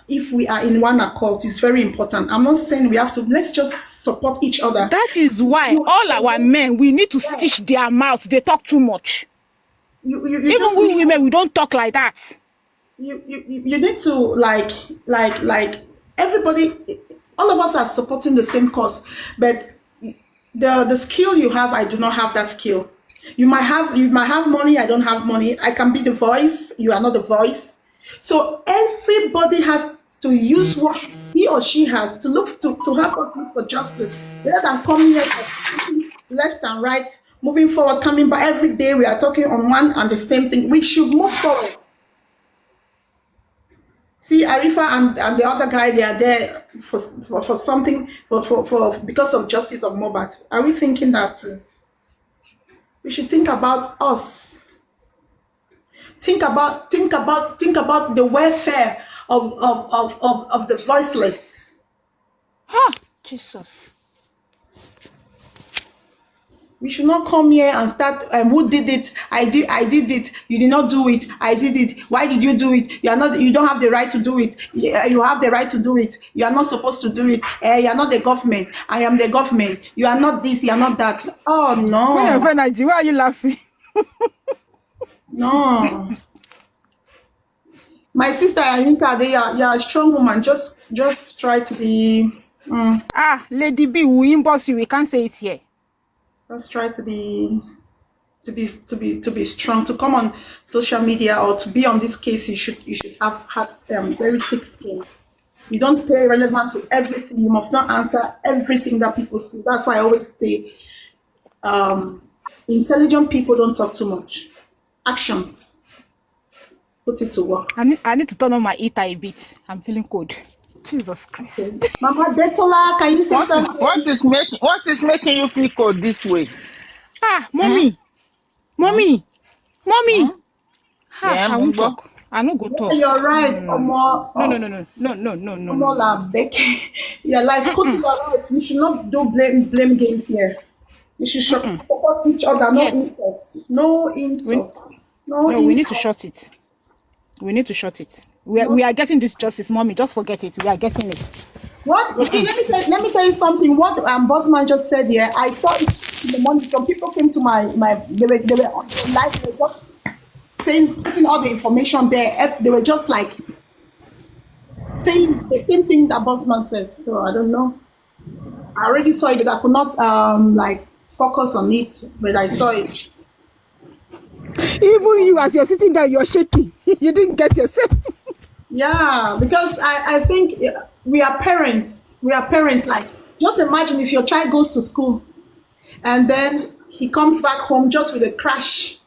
if we are in one accord. It's very important. I'm not saying we have to. Let's just support each other. That is why all our men, we need to stitch their mouth. They talk too much. Even we women, we don't talk like that. You need to like everybody. All of us are supporting the same cause, but the skill you have, I do not have that skill. You might have money, I don't have money. I can be the voice, you are not the voice. So everybody has to use what he or she has to look to help us look for justice, rather than coming here left and right, moving forward, coming back. Every day we are talking on one and the same thing. We should move forward. See, Arifa and the other guy, they are there for something, for because of justice of Mohbad. Are we thinking that too? We should think about us. Think about the welfare of the voiceless. Jesus. We should not come here and start. Who did it? I did it. You did not do it. I did it. Why did you do it? You don't have the right to do it. You have the right to do it. You are not supposed to do it. You are not the government. I am the government. You are not this. You are not that. Oh no. Why are you laughing? No. My sister Arinka, you are a strong woman. Just try to be. Lady B, we inbox you. We can't say it here. Let's try to be to be strong. To come on social media or to be on this case, you should have had very thick skin. You don't pay relevant to everything. You must not answer everything that people see. That's why I always say, intelligent people don't talk too much. Actions. Put it to work. I need to turn on my heater a bit. I'm feeling cold. Jesus Christ. Okay. Mama Detola, can you say something? What is making you feel cold this way? Mommy. Mommy. Yeah, I won't talk. I no go talk. You're right. No. Omola Becky. Your life. Put it right. We should not do blame games here. We should support each other. No insults. No insults. We need to shut it. We need to shut it. We are getting this justice, Mommy. Just forget it. We are getting it. What? See, let me tell you something. What Bossman just said here, I saw it in the morning. Some people came to my they were on live, they were just saying, putting all the information there. They were just like saying the same thing that Bossman said. So I don't know. I already saw it, but I could not like focus on it, but I saw it. Even you, as you're sitting there, you're shaking. You didn't get yourself. Yeah, because I think we are parents. We are parents. Like, just imagine if your child goes to school and then he comes back home just with a crash.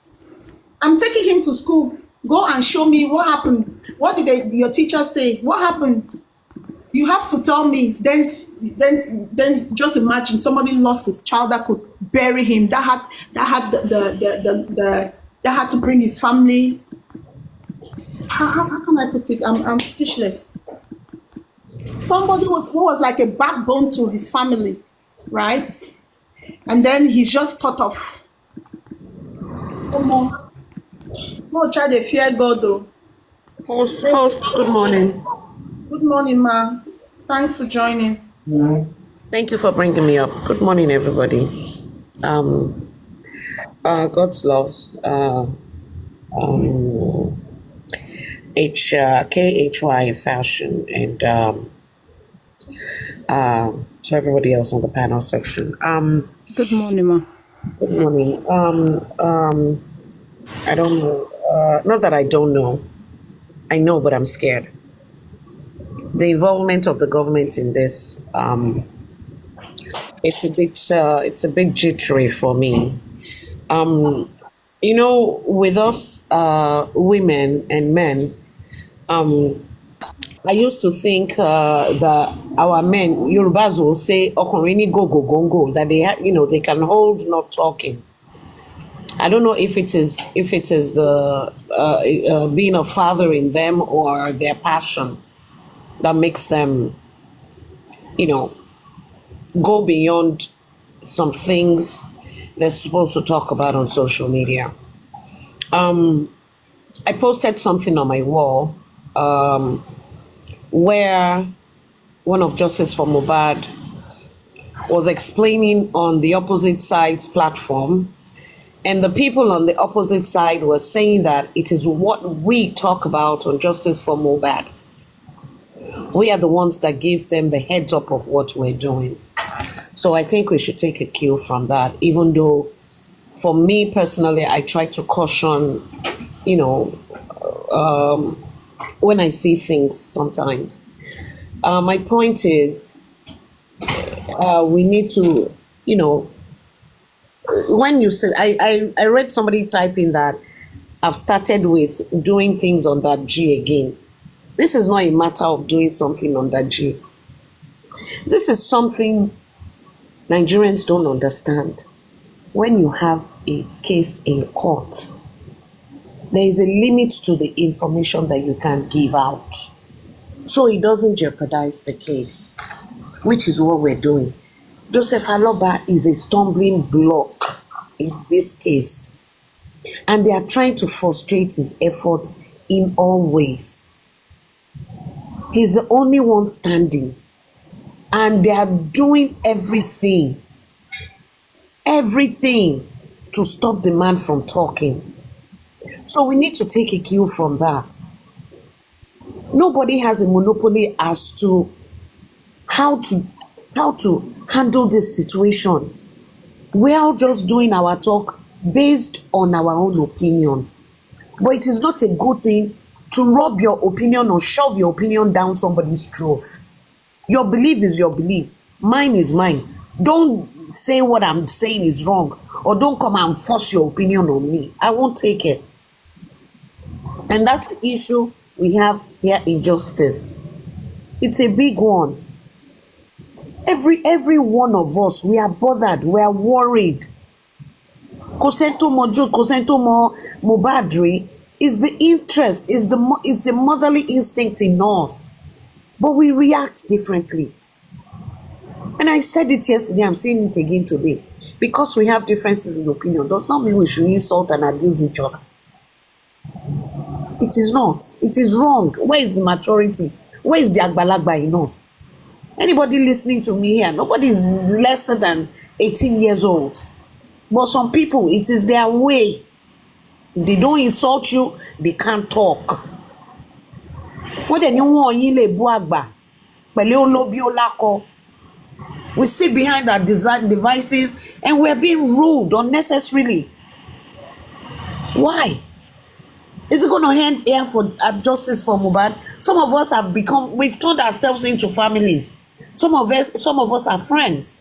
I'm taking him to school. Go and show me what happened. What did your teacher say? What happened? You have to tell me. Then just imagine somebody lost his child that could bury him. That had to bring his family. How can I put it? I'm speechless. Somebody who was like a backbone to his family, right? And then he's just cut off. No, try to fear God though. Host, good morning. Good morning, ma. Thanks for joining. Thank you for bringing me up. Good morning, everybody. God's love. KHY fashion and to everybody else on the panel section. Good morning, ma. Good morning. I don't know. Not that I don't know. I know, but I'm scared. The involvement of the government in this, it's a bit jittery for me. You know, with us women and men, I used to think that our men, Yorubas will say, "Okonrini go go gongo," that they can hold not talking. I don't know if it is the being a father in them or their passion that makes them, go beyond some things they're supposed to talk about on social media. I posted something on my wall where one of Justice for Mohbad was explaining on the opposite side's platform, and the people on the opposite side were saying that it is what we talk about on Justice for Mohbad. We are the ones that give them the heads up of what we're doing. So I think we should take a cue from that, even though for me personally, I try to caution, when I see things sometimes. My point is, we need to, when you say, I read somebody typing that I've started with doing things on that G again. This is not a matter of doing something on that G. This is something Nigerians don't understand. When you have a case in court, there is a limit to the information that you can give out. So it doesn't jeopardize the case, which is what we're doing. Joseph Aloba is a stumbling block in this case, and they are trying to frustrate his effort in all ways. He's the only one standing, and they are doing everything to stop the man from talking. So we need to take a cue from that. Nobody has a monopoly as to how to handle this situation. We're all just doing our talk based on our own opinions. But it is not a good thing to rub your opinion or shove your opinion down somebody's throat. Your belief is your belief. Mine is mine. Don't say what I'm saying is wrong, or don't come and force your opinion on me. I won't take it. And that's the issue we have here in justice. It's a big one. Every one of us, we are bothered, we are worried. Kosento Mojo, Kosento Mo Mubadri is the interest, is the motherly instinct in us. But we react differently. And I said it yesterday, I'm saying it again today. Because we have differences in opinion does not mean we should insult and abuse each other. It is not. It is wrong. Where is the maturity? Where is the agbalagba in us? Anybody listening to me here, nobody is lesser than 18 years old. But some people, it is their way. If they don't insult you, they can't talk. What do you want? We sit behind our devices and we're being rude unnecessarily. Why? Is it going to end here for justice for Mohbad? Some of us we've turned ourselves into families. Some of us are friends.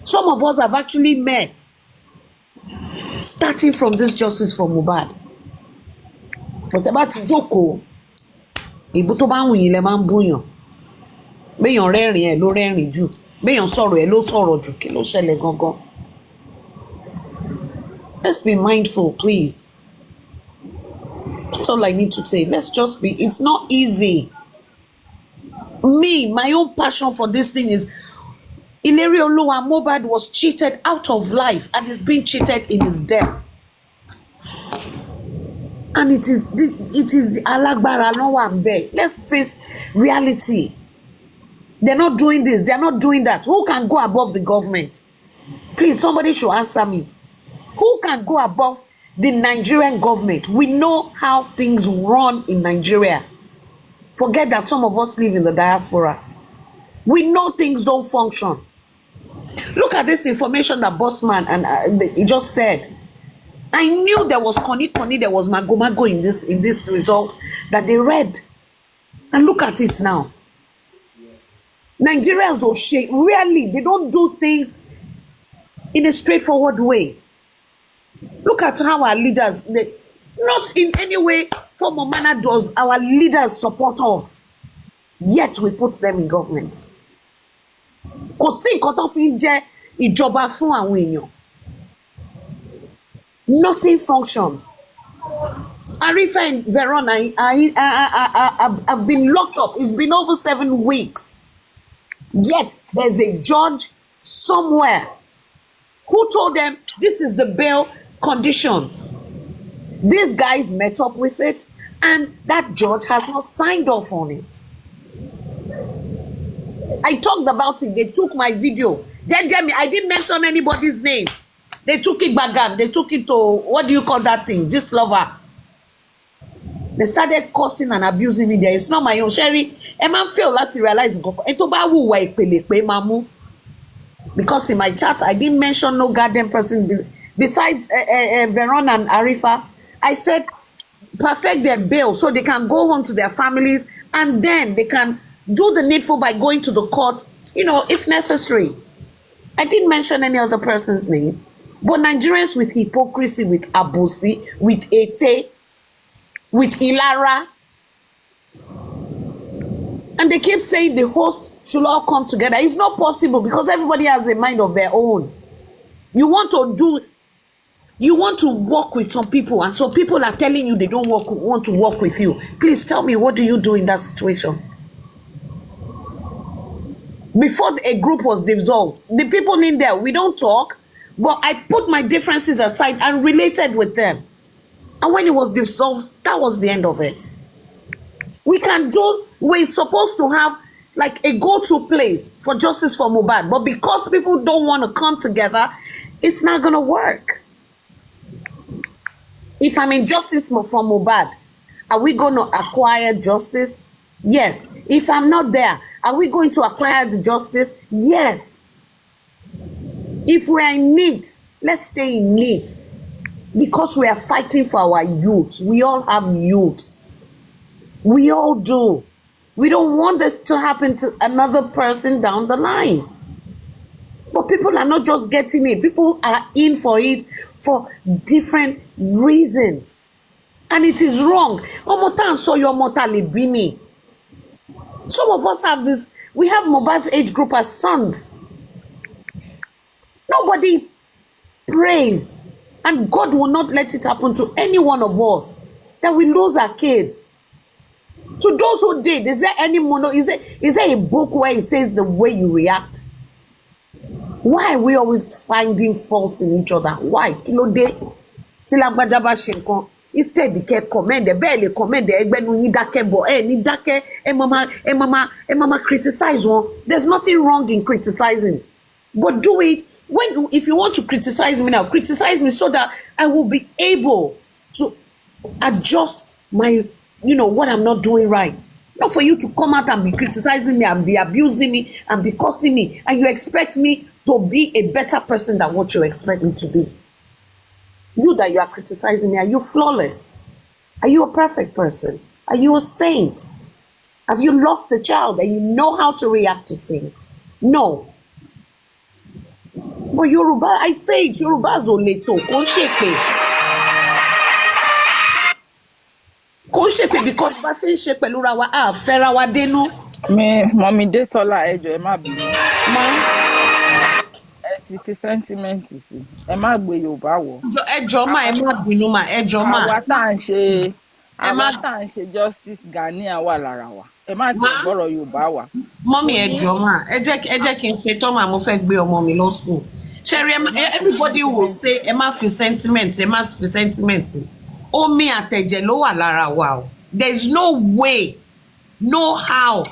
Some of us have actually met, starting from this justice for Mohbad. But about Joko, ibu to ba wun yin le ma buyan. Beyan rerin e lo rerin ju. Beyan sọ̀rọ̀ e lo sọ̀rọ̀ ju. Kí ló ṣẹlẹ̀ gangan? Let's be mindful, please. That's all I need to say. It's not easy. My own passion for this thing is Ilerioluwa Mohbad was cheated out of life and is being cheated in his death. And it is the Alagbara Nowambe. Let's face reality. They're not doing this, they're not doing that. Who can go above the government? Please, somebody should answer me. Who can go above the Nigerian government? We know how things run in Nigeria. Forget that some of us live in the diaspora. We know things don't function. Look at this information that Bossman and he just said. I knew there was Koni, there was Mago in this result that they read. And look at it now. Nigerians will shake. Really, they don't do things in a straightforward way. Look at how our leaders, not in any way, form or manner does our leaders support us. Yet we put them in government. Kò sí nǹkan tó fi ń jẹ́ ìjọba fún àwọn èèyàn. Nothing functions. Arifa and Verona have been locked up. It's been over 7 weeks. Yet there's a judge somewhere who told them this is the bail conditions. These guys met up with it, and that judge has not signed off on it. I talked about it. They took my video. I didn't mention anybody's name. They took it back. They took it to, what do you call that thing? This lover. They started cursing and abusing me there. It's not my own. Sherry, Emma failed to realize because in my chat, I didn't mention no goddamn person besides Verona and Arifa. I said, perfect their bail so they can go home to their families and then they can do the needful by going to the court, if necessary. I didn't mention any other person's name. But Nigerians with hypocrisy, with Abusi, with Ete, with Ilara, and they keep saying the host should all come together. It's not possible because everybody has a mind of their own. You want to work with some people, and so people are telling you they don't want to work with you. Please tell me, what do you do in that situation? Before a group was dissolved, the people in there, we don't talk, but I put my differences aside and related with them. And when it was dissolved, that was the end of it. We're supposed to have like a go-to place for justice for Mohbad, but because people don't want to come together, it's not going to work. If I'm in justice for Mohbad, are we going to acquire justice? Yes. If I'm not there, are we going to acquire the justice? Yes. If we're in need, let's stay in need. Because we are fighting for our youth. We all have youths. We all do. We don't want this to happen to another person down the line. But people are not just getting it. People are in for it for different reasons. And it is wrong. Some of us have this, we have Mohbad's age group as sons. Nobody prays. And God will not let it happen to any one of us that we lose our kids. To those who did, is there any is there a book where it says the way you react? Why are we always finding faults in each other? Why? Instead, they can comment, they barely comment, they mama criticize one. There's nothing wrong in criticizing. But do it if you want to criticize me now, criticize me so that I will be able to adjust my, what I'm not doing right. Not for you to come out and be criticizing me and be abusing me and be cursing me, and you expect me to be a better person than what you expect me to be. You that you are criticizing me, are you flawless? Are you a perfect person? Are you a saint? Have you lost a child and you know how to react to things? No. But Yoruba, I say it, Yoruba zoleto, konshepe because basi shepe lura wa fera wa denu. Me, mommy Detola ejo, ẹ má bínú. Ẹ sentiment sí. Ẹ má gbé Yorùbá wọ̀. Ẹjọ́ ma, ẹ má bínú ma, ẹjọ́ ma. Àwa tá ń ṣe Justice Gani wà lára wa. Ẹ má ti gbọ́rọ̀ Yorùbá wa. Mommy ẹjọ́ ma, ẹ jẹ́ kí n ṣe tán ma, mo fẹ́ gbé ọmọ mi lọ school. Sherry, everybody will say ẹ má fi sentiment, ẹ má fi sentiment. Omi àtẹ̀jẹ̀ ló wà lára wa o. There is no way, no how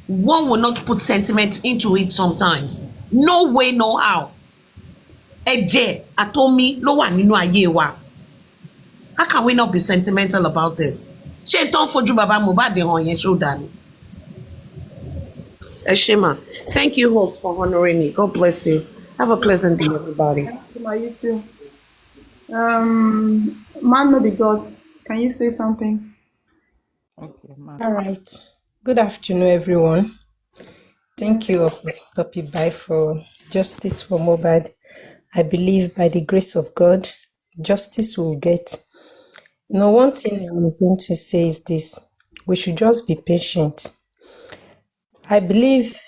one will not put sentiment into it sometimes. No way, no how. Ẹ̀jẹ̀ àtomi ló wà nínú ayé wa. How can we not be sentimental about this? Ṣé tán fojú bàbá Mohbad hàn yẹn ṣó dání? Eshima, thank you, host, for honoring me. God bless you. Have a pleasant day, everybody. You too. Man no be God. Can you say something? Okay, All right. Good afternoon, everyone. Thank you for stopping by for Justice for Mohbad. I believe by the grace of God, justice will get. One thing I'm going to say is this. We should just be patient. I believe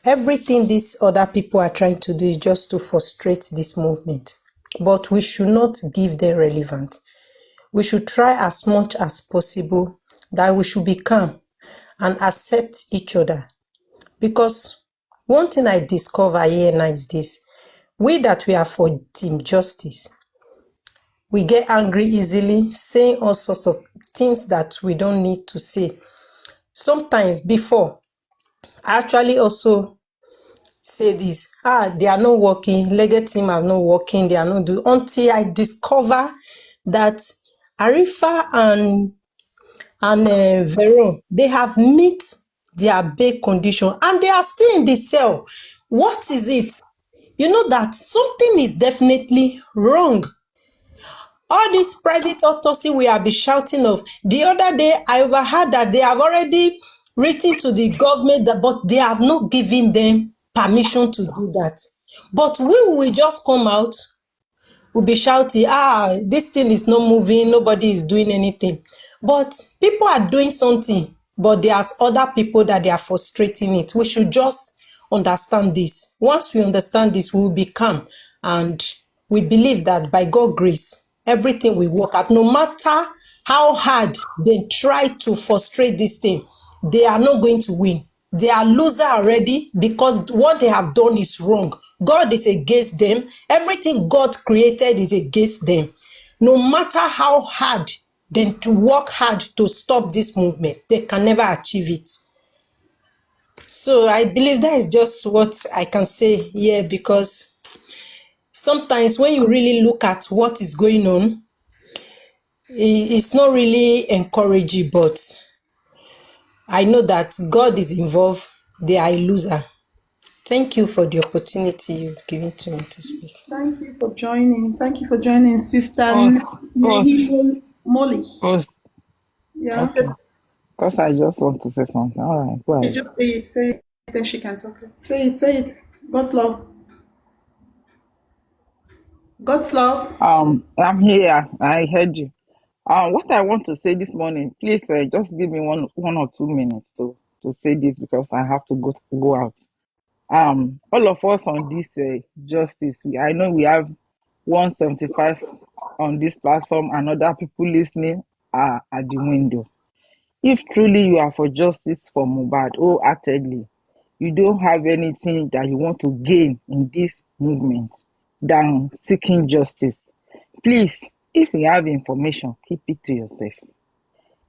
everything these other people are trying to do is just to frustrate this movement. But we should not give them relevance. We should try as much as possible that we should be calm and accept each other. Because one thing I discover here now is this. We that we are for Team Justice, we get angry easily, saying all sorts of things that we don't need to say. Sometimes before, I actually also say this, they are not working, Leggett team are not working, they are not doing, until I discover that Arifa and Veron, they have met their bail condition and they are still in the cell. What is it? You know that something is definitely wrong. All this private autopsy we have been shouting of. The other day, I overheard that they have already written to the government, but they have not given them permission to do that. But we will just come out, we'll be shouting, this thing is not moving, nobody is doing anything. But people are doing something, but there's other people that they are frustrating it. We should just understand this. Once we understand this, we will be calm. And we believe that by God's grace, everything will work out. No matter how hard they try to frustrate this thing, they are not going to win. They are loser already because what they have done is wrong. God is against them. Everything God created is against them. No matter how hard they to work hard to stop this movement, they can never achieve it. So I believe that is just what I can say here, because sometimes when you really look at what is going on, it's not really encouraging, but I know that God is involved. They are a loser. Thank you for the opportunity you've given to me to speak. Thank you for joining. Thank you for joining, Sister Us, Molly. us. Yeah. Okay. Because I just want to say something. All right, go You ahead. just say it, then she can talk. Say it. God's love. God's love. I'm here. I heard you. What I want to say this morning, please just give me one or 2 minutes to say this because I have to go out. All of us on this justice, I know we have 175 on this platform and other people listening are at the window. If truly you are for justice for Mohbad wholeheartedly, you don't have anything that you want to gain in this movement than seeking justice. Please, if you have information, keep it to yourself.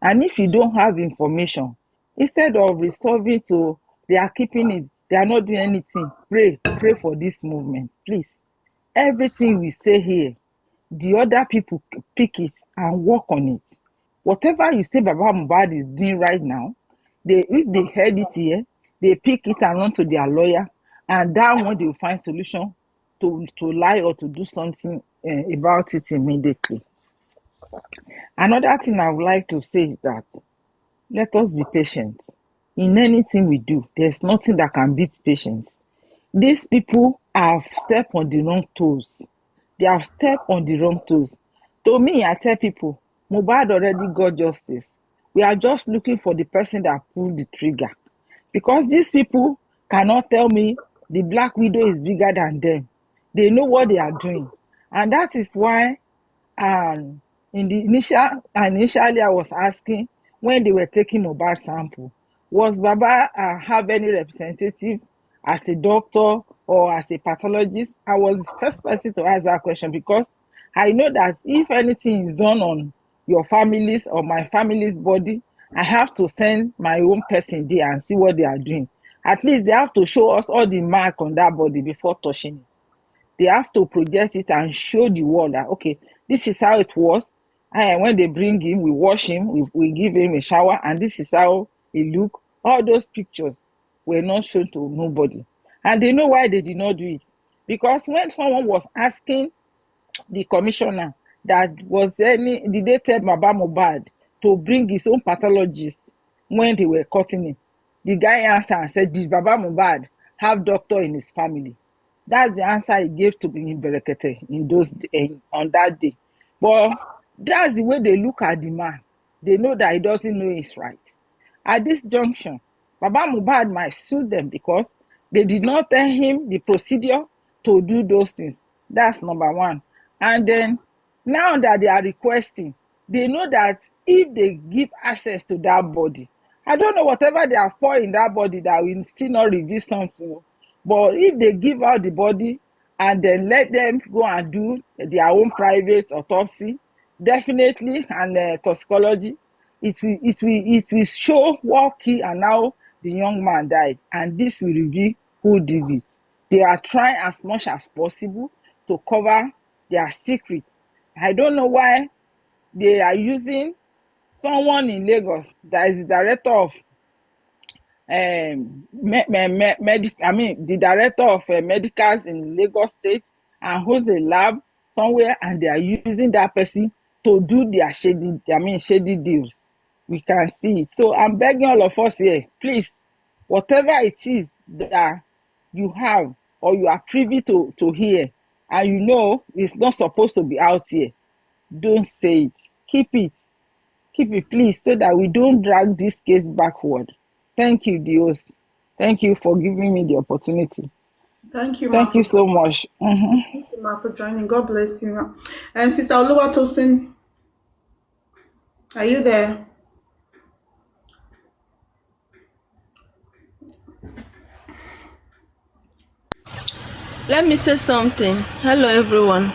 And if you don't have information, instead of resolving to, they are keeping it, they are not doing anything, pray for this movement, please. Everything we say here, the other people pick it and work on it. Whatever you say Baba Mohbad is doing right now, if they heard it here, they pick it and run to their lawyer, and that one they will find solution to lie or to do something about it immediately. Another thing I would like to say is that let us be patient. In anything we do, there's nothing that can beat patience. These people have stepped on the wrong toes. They have stepped on the wrong toes. To me, I tell people, Mohbad already got justice. We are just looking for the person that pulled the trigger. Because these people cannot tell me the Black Widow is bigger than them. They know what they are doing. And that is why initially I was asking when they were taking Mohbad sample, was Baba have any representative as a doctor or as a pathologist? I was the first person to ask that question because I know that if anything is done on your family's or my family's body, I have to send my own person there and see what they are doing. At least they have to show us all the mark on that body before touching it. They have to project it and show the world that, okay, this is how it was. And when they bring him, we wash him, we give him a shower, and this is how he look. All those pictures were not shown to nobody. And they know why they did not do it. Because when someone was asking the commissioner that did they tell Baba Mohbad to bring his own pathologist when they were cutting him? The guy answered and said, did Baba Mohbad have doctor in his family? That's the answer he gave to Bini Berekete on that day. But that's the way they look at the man. They know that he doesn't know his right. At this junction, Baba Mohbad might sue them because they did not tell him the procedure to do those things. That's number one. And then now that they are requesting, they know that if they give access to that body, I don't know whatever they have poured in that body that will still not reveal something. But if they give out the body and then let them go and do their own private autopsy, definitely, and toxicology, it will show what key and how the young man died. And this will reveal who did it. They are trying as much as possible to cover their secret. I don't know why they are using someone in Lagos that is the director of the director of medicals in Lagos State and holds a lab somewhere, and they are using that person to do their shady deals. We can see it. So I'm begging all of us here, please, whatever it is that you have or you are privy to hear, and you know it's not supposed to be out here, don't say it. Keep it, please, so that we don't drag this case backward. Thank you, Dios. Thank you for giving me the opportunity. Thank you, Thank you so much. Thank you, Ma, for joining. God bless you, Ma. And Sister Oluwatosin, are you there? Let me say something. Hello, everyone.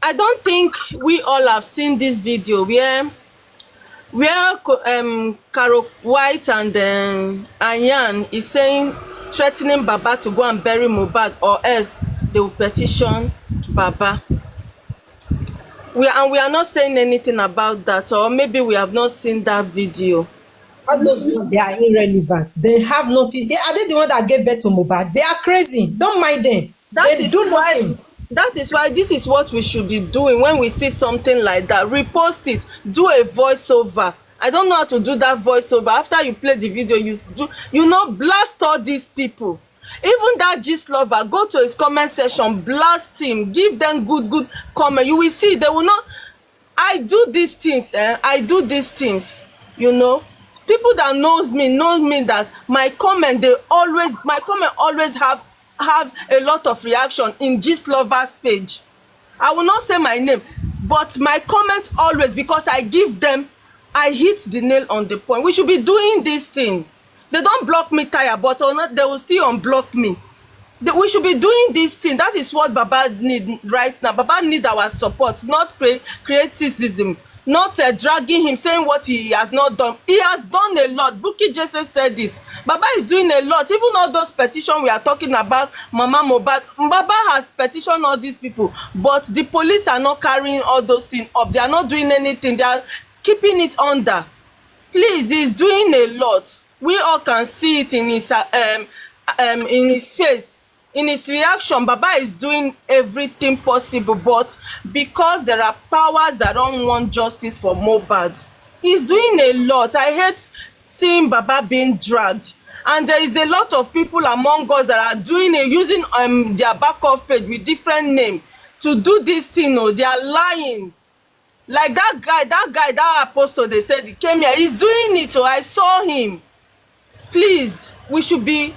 I don't think we all have seen this video where Caro White and Anyan is saying, threatening Baba to go and bury Mohbad, or else they will petition Baba. We are not saying anything about that, or maybe we have not seen that video. All those ones, they are irrelevant. They have nothing. Are they the one that gave birth to Mohbad? They are crazy. Don't mind them. That They is do why nothing. this is what we should be doing when we see something like that. Repost it, do a voiceover. I don't know how to do that voiceover. After you play the video, blast all these people. Even that gist lover, go to his comment section, blast him, give them good comment. You will see they will not. I do these things, I do these things, People that knows me that my comment always have a lot of reaction in gist lovers page. I will not say my name, but my comment always, because I hit the nail on the point. We should be doing this thing. They don't block me tire, but or not, they will still unblock me. We should be doing this thing. That is what Baba need right now. Baba need our support, not criticism, not dragging him, saying what he has not done. He has done a lot. Bukky Jesse said it. Baba is doing a lot. Even all those petitions we are talking about, Mama Mohbad, Baba has petitioned all these people, but the police are not carrying all those things up. They are not doing anything. They are keeping it under. Please, he's doing a lot. We all can see it in his face, in his reaction. Baba is doing everything possible, but because there are powers that don't want justice for Mohbad, he's doing a lot. I hate seeing Baba being dragged, and there is a lot of people among us that are doing it, using their backup page with different name to do this thing. No, they are lying. Like that apostle, they said he came here, he's doing it. So I saw him. Please, we should be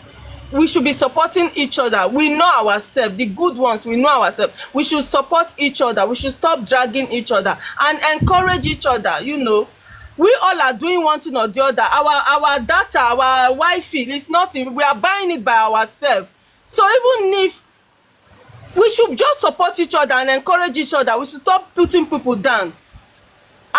supporting each other. We know ourselves, the good ones, we know ourselves. We should support each other. We should stop dragging each other and encourage each other. We all are doing one thing or the other. Our data, our Wi-Fi is nothing. We are buying it by ourselves. So even if we should just support each other and encourage each other, we should stop putting people down.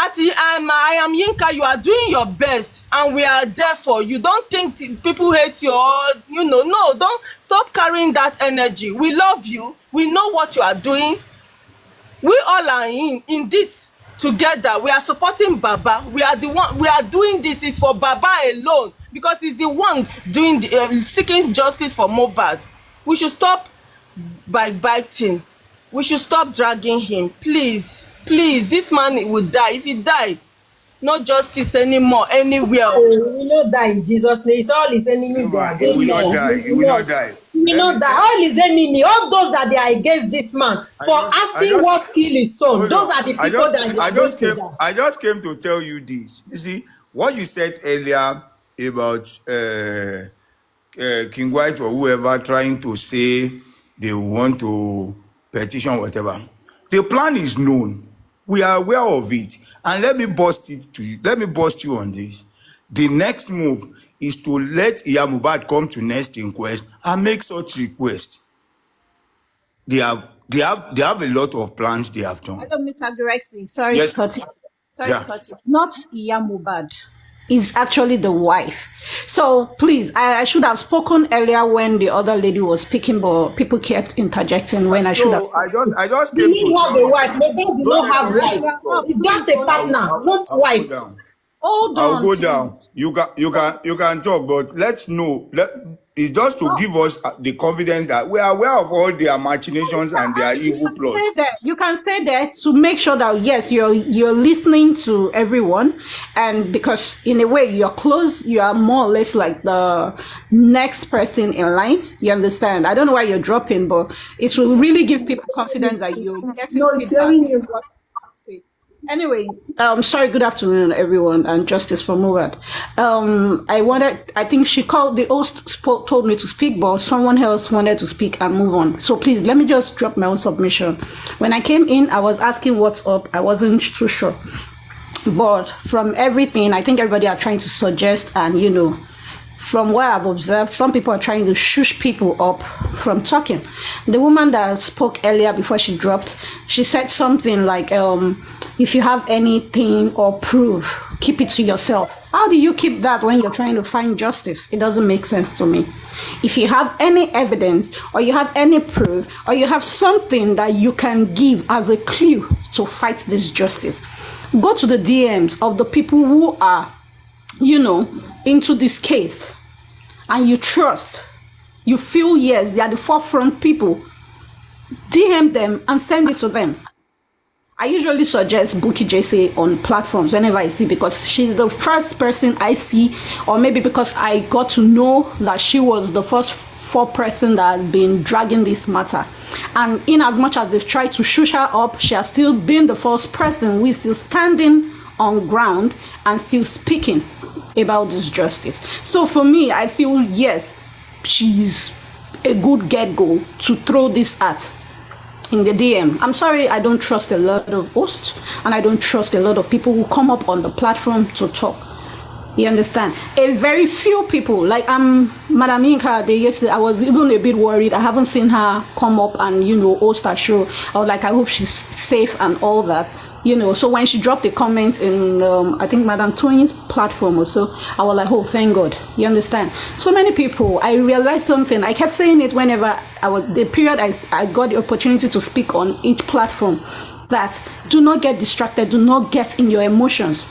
I am Yinka. You are doing your best, and we are there for you. Don't think people hate you, or no. Don't stop carrying that energy. We love you. We know what you are doing. We all are in this together. We are supporting Baba. We are the one. We are doing this is for Baba alone, because he's the one doing seeking justice for Mohbad. We should stop biting. We should stop dragging him, please. This man will die. If he dies, no justice anymore anywhere. He will not die in Jesus' name. It's all his enemies. He will not die. He will not die. He will not die. All his enemies, all those that they are against this man for asking what killed his son. Those are the people I just came to tell you this. You see what you said earlier about King White or whoever trying to say they want to petition whatever. The plan is known. We are aware of it. And let me bust you on this. The next move is to let Iya Mohbad come to next inquest and make such request. They have a lot of plans they have done. Hello, Mr. Grexy. Sorry Yes. to cut you. To cut you. Not Iya Mohbad. It's actually the wife. So please, I should have spoken earlier when the other lady was speaking, but people kept interjecting when I should have. I just came He have a wife. Mohbad do not have wife. He's just a partner, not wife. Hold on. I'll go down. You can talk, but let's know. It's just to give us the confidence that we are aware of all their machinations and their evil plots. You can stay there to make sure that yes, you're listening to everyone, and because in a way you're close, you are more or less like the next person in line. You understand? I don't know why you're dropping, but it will really give people confidence that you're getting feedback. Anyway, sorry, good afternoon, everyone, and justice for Mohbad. I think she called, the host told me to speak, but someone else wanted to speak and move on. So please, let me just drop my own submission. When I came in, I was asking what's up. I wasn't too sure. But from everything, I think everybody are trying to suggest, and from what I've observed, some people are trying to shush people up from talking. The woman that spoke earlier before she dropped, she said something like, if you have anything or proof, keep it to yourself. How do you keep that when you're trying to find justice? It doesn't make sense to me. If you have any evidence or you have any proof or you have something that you can give as a clue to fight this justice, go to the DMs of the people who are into this case, and you trust, you feel yes, they are the forefront people, DM them and send it to them. I usually suggest Bukky Jesse on platforms whenever I see, because she's the first person I see, or maybe because I got to know that she was the first person that has been dragging this matter. And in as much as they've tried to shush her up, she has still been the first person who is still standing on ground and still speaking about this justice. So for me, I feel yes, she's a good get-go to throw this at in the DM. I'm sorry, I don't trust a lot of hosts, and I don't trust a lot of people who come up on the platform to talk. You understand? A very few people, like Madam Yinka, yesterday, I was even a bit worried. I haven't seen her come up and, host her show. I was like, I hope she's safe and all that. So when she dropped a comment in, I think Madam Toyin's platform or so, I was like, oh, thank God. You understand? So many people, I realized something. I kept saying it whenever the period I got the opportunity to speak on each platform, that do not get distracted, do not get in your emotions.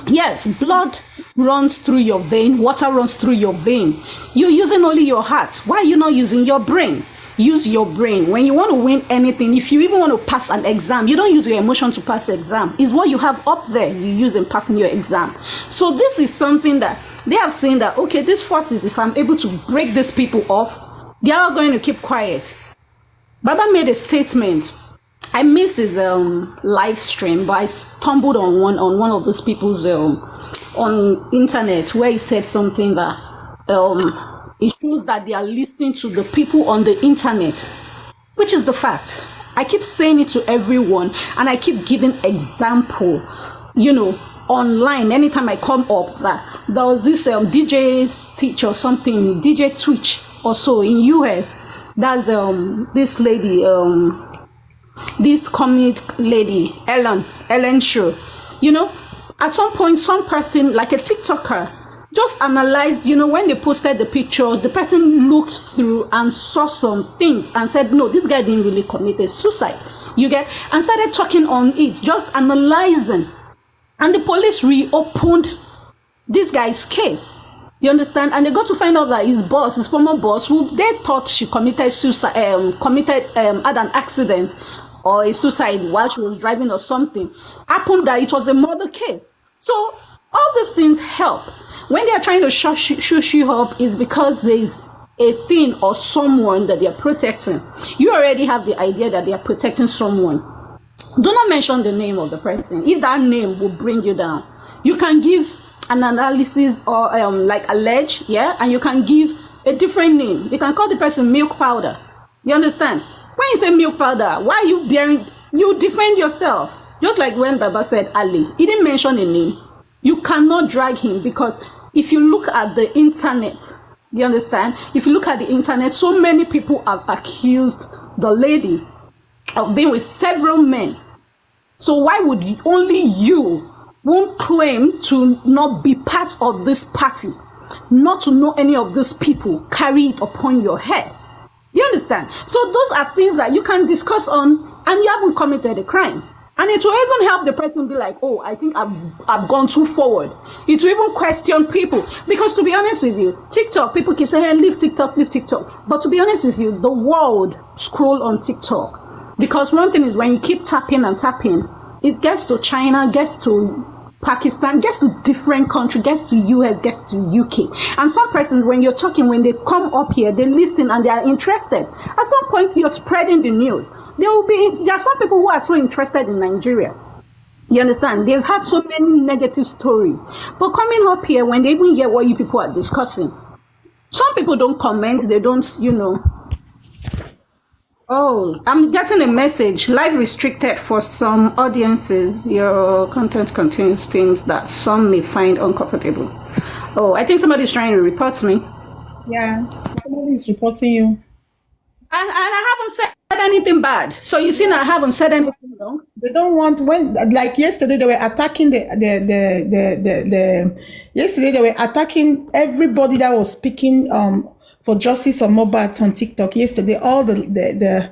Yes, blood runs through your vein, water runs through your vein. You're using only your heart. Why are you not using your brain? Use your brain. When you want to win anything, if you even want to pass an exam, you don't use your emotion to pass the exam. It's what you have up there you use in passing your exam. So this is something that they have seen that, okay, this forces, if I'm able to break these people off, they are going to keep quiet. Baba made a statement. I missed his live stream, but I stumbled on one of those people's on internet, where he said something that it shows that they are listening to the people on the internet, which is the fact. I keep saying it to everyone, and I keep giving example, online. Anytime I come up, that there was this DJ Stitch or something, DJ Twitch or so in US. That's this lady, this comic lady, Ellen Show. At some point, some person, like a TikToker, just analyzed, when they posted the picture, the person looked through and saw some things and said, no, this guy didn't really commit a suicide. And started talking on it, just analyzing. And the police reopened this guy's case. You understand? And they got to find out that his former boss, who they thought she committed suicide, had an accident or a suicide while she was driving or something, happened that it was a murder case. So all these things help. When they are trying to shush you up, is because there is a thing or someone that they are protecting. You already have the idea that they are protecting someone. Do not mention the name of the person. If that name will bring you down, you can give an analysis or like allege, and you can give a different name. You can call the person milk powder. You understand? When you say milk powder, why are you bearing? You defend yourself. Just like when Baba said Ali, he didn't mention a name. You cannot drag him, because if you look at the internet, you understand? If you look at the internet, so many people have accused the lady of being with several men. So why would only you won't claim to not be part of this party, not to know any of these people, carry it upon your head? You understand? So those are things that you can discuss on, and you haven't committed a crime. And it will even help the person be like, oh, I think I've gone too forward. It will even question people. Because to be honest with you, TikTok, people keep saying, hey, leave TikTok, leave TikTok. But to be honest with you, the world scroll on TikTok. Because one thing is, when you keep tapping and tapping, it gets to China, gets to Pakistan, gets to different countries, gets to US, gets to UK. And some persons, when you're talking, when they come up here, they listen and they are interested. At some point, you're spreading the news. There are some people who are so interested in Nigeria. You understand? They've had so many negative stories. But coming up here, when they even hear what you people are discussing, some people don't comment, they don't, Oh, I'm getting a message. Live restricted for some audiences. Your content contains things that some may find uncomfortable. Oh, I think somebody's trying to report me. Yeah, somebody is reporting you. And I haven't said anything bad. So you see, I haven't said anything wrong. They don't want, when, like yesterday, they were attacking yesterday they were attacking everybody that was speaking for justice on Mohbad on TikTok yesterday. All the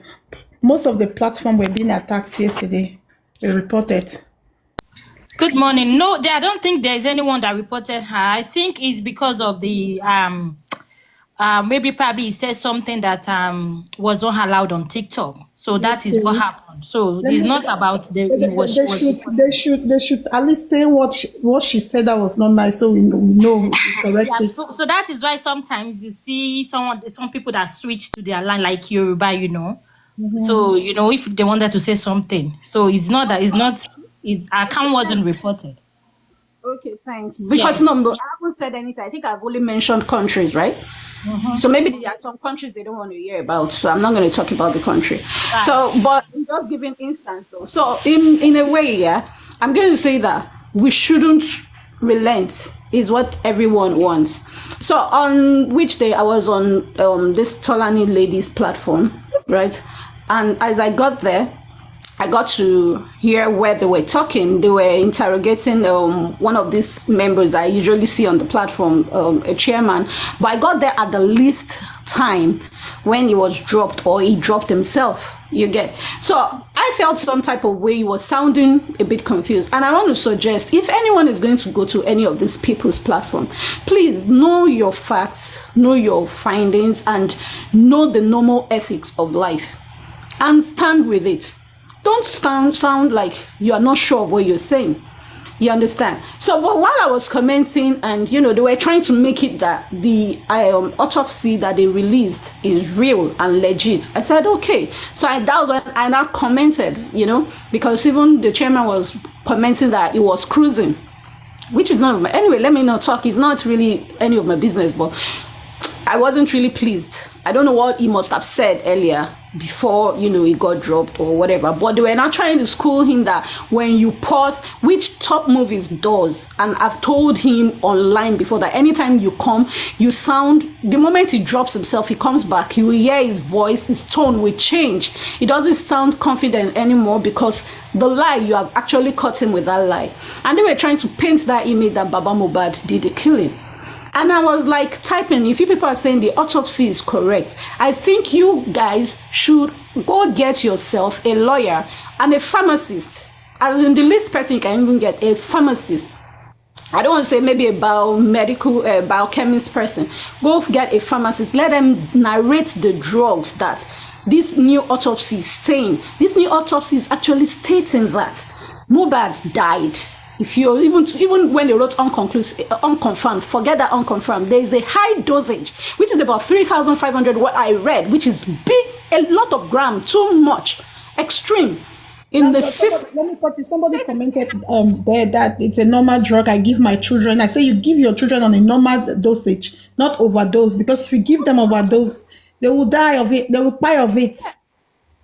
most of the platform were being attacked yesterday. They reported. Good morning. No, I don't think there's anyone that reported her. I think it's because of the maybe probably he said something that was not allowed on TikTok. So that is what happened. So it's not about the they should at least say what she said that was not nice, so we know to correct it. So that is why sometimes you see some people that switch to their line like Yoruba, So if they wanted to say something, so it's not that its account wasn't reported. Okay, thanks. Because no, but I haven't said anything. I think I've only mentioned countries, right? So maybe there are some countries they don't want to hear about. So I'm not going to talk about the country. Right. So, but I'm just giving instance though. So in a way, I'm going to say that we shouldn't relent is what everyone wants. So on which day I was on this Tolani ladies platform, right? And as I got there, I got to hear where they were talking. They were interrogating one of these members I usually see on the platform, a chairman. But I got there at the least time when he was dropped, or he dropped himself. You get? So I felt some type of way. He was sounding a bit confused. And I want to suggest, if anyone is going to go to any of these people's platform, please know your facts, know your findings, and know the normal ethics of life. And stand with it. Don't sound like you are not sure of what you're saying. You understand? So, but while I was commenting, and they were trying to make it that the autopsy that they released is real and legit, I said okay. So that was when I now commented, because even the chairman was commenting that it was cruising, which is not anyway. Let me not talk. It's not really any of my business, but I wasn't really pleased. I don't know what he must have said earlier before, he got dropped or whatever. But they were now trying to school him that when you pause, which Top Movies does, and I've told him online before that anytime you come, you sound, the moment he drops himself, he comes back, you will hear his voice, his tone will change. He doesn't sound confident anymore because the lie, you have actually caught him with that lie. And they were trying to paint that image that Baba Mohbad did the killing. And I was like typing, if you people are saying the autopsy is correct, I think you guys should go get yourself a lawyer and a pharmacist. As in the least person you can even get, a pharmacist. I don't want to say maybe a biochemist person. Go get a pharmacist. Let them narrate the drugs that this new autopsy is saying. This new autopsy is actually stating that Mohbad died. If you even when they wrote unconfirmed, forget that unconfirmed. There is a high dosage, which is about 3,500. What I read, which is big, a lot of gram, too much, extreme. In the system. Let me put you. Somebody commented there that it's a normal drug I give my children. I say you give your children on a normal dosage, not overdose, because if you give them overdose, they will die of it. They will die of it.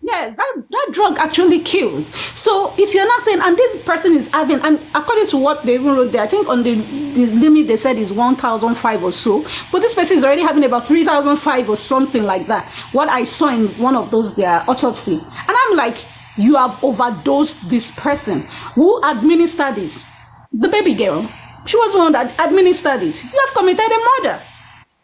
Yes, that drug actually kills. So if you're not saying, and this person is having, and according to what they even wrote there, I think on the limit they said is 1,005 or so, but this person is already having about 3,005 or something like that. What I saw in one of those their autopsy, and I'm like, you have overdosed this person. Who administered it? The baby girl. She was the one that administered it. You have committed a murder.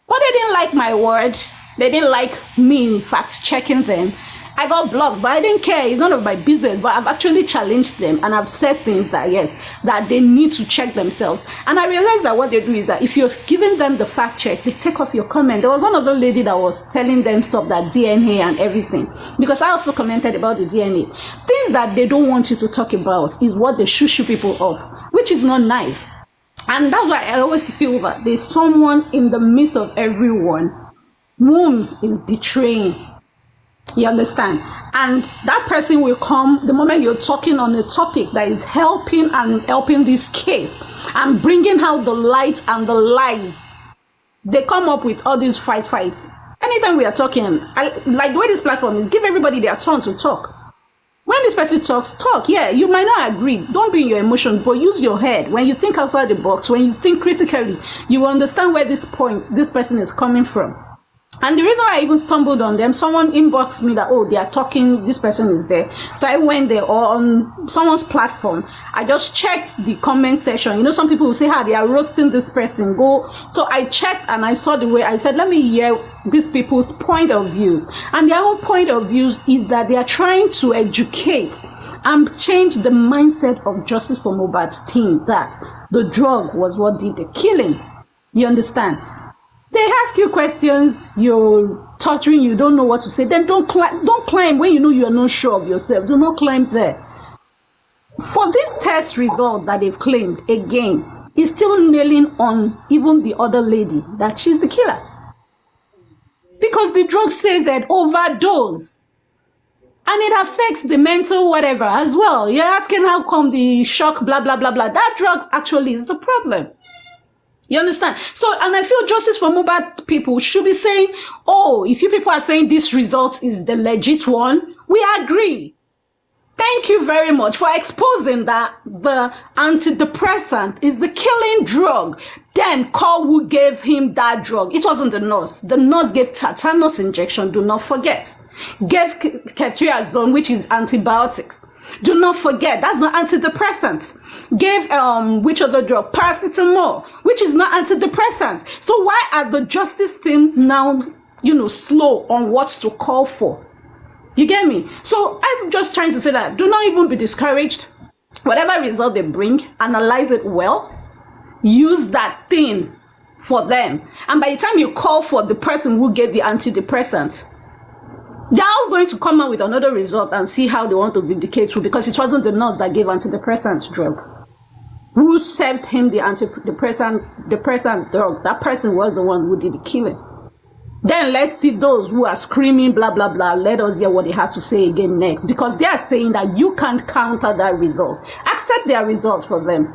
But they didn't like my word. They didn't like me, in fact, checking them. I got blocked, but I didn't care. It's none of my business. But I've actually challenged them, and I've said things that, yes, that they need to check themselves. And I realized that what they do is that if you're giving them the fact check, they take off your comment. There was one other lady that was telling them stuff, that DNA and everything. Because I also commented about the DNA. Things that they don't want you to talk about is what they shoo people off, which is not nice. And that's why I always feel that there's someone in the midst of everyone whom is betraying. You understand? And that person will come the moment you're talking on a topic that is helping this case and bringing out the light and the lies. They come up with all these fights. Anytime we are talking, like the way this platform is, give everybody their turn to talk. When this person talks, talk. Yeah, you might not agree. Don't be in your emotion, but use your head. When you think outside the box, when you think critically, you will understand where this person is coming from. And the reason why I even stumbled on them, someone inboxed me that, oh, they are talking, this person is there. So I went there on someone's platform. I just checked the comment section. You know, some people will say, they are roasting this person. Go. So I checked and I saw the way. I said, let me hear these people's point of view. And their own point of view is that they are trying to educate and change the mindset of Justice for Mohbad's team, that the drug was what did the killing. You understand? They ask you questions, you're torturing, you don't know what to say, then don't climb when you know you're not sure of yourself. Do not climb there. For this test result that they've claimed, again, is still nailing on even the other lady that she's the killer. Because the drugs say that overdose. And it affects the mental whatever as well. You're asking how come the shock, blah, blah, blah, blah. That drug actually is the problem. You understand? So, and I feel Justice for Mohbad people should be saying, oh, if you people are saying this result is the legit one, we agree. Thank you very much for exposing that the antidepressant is the killing drug. Then call who gave him that drug. It wasn't the nurse. The nurse gave tetanus injection, do not forget. Gave ceftriaxone, which is antibiotics. Do not forget, that's not antidepressant. Gave, which other drug? Paracetamol, which is not antidepressant. So why are the justice team now, slow on what to call for? You get me? So I'm just trying to say that do not even be discouraged. Whatever result they bring, analyze it well. Use that thing for them. And by the time you call for the person who gave the antidepressant, they're all going to come out with another result and see how they want to vindicate you, because it wasn't the nurse that gave antidepressant drug. Who served him the antidepressant drug? That person was the one who did the killing. Then let's see those who are screaming, blah, blah, blah. Let us hear what they have to say again next, because they are saying that you can't counter that result. Accept their result for them.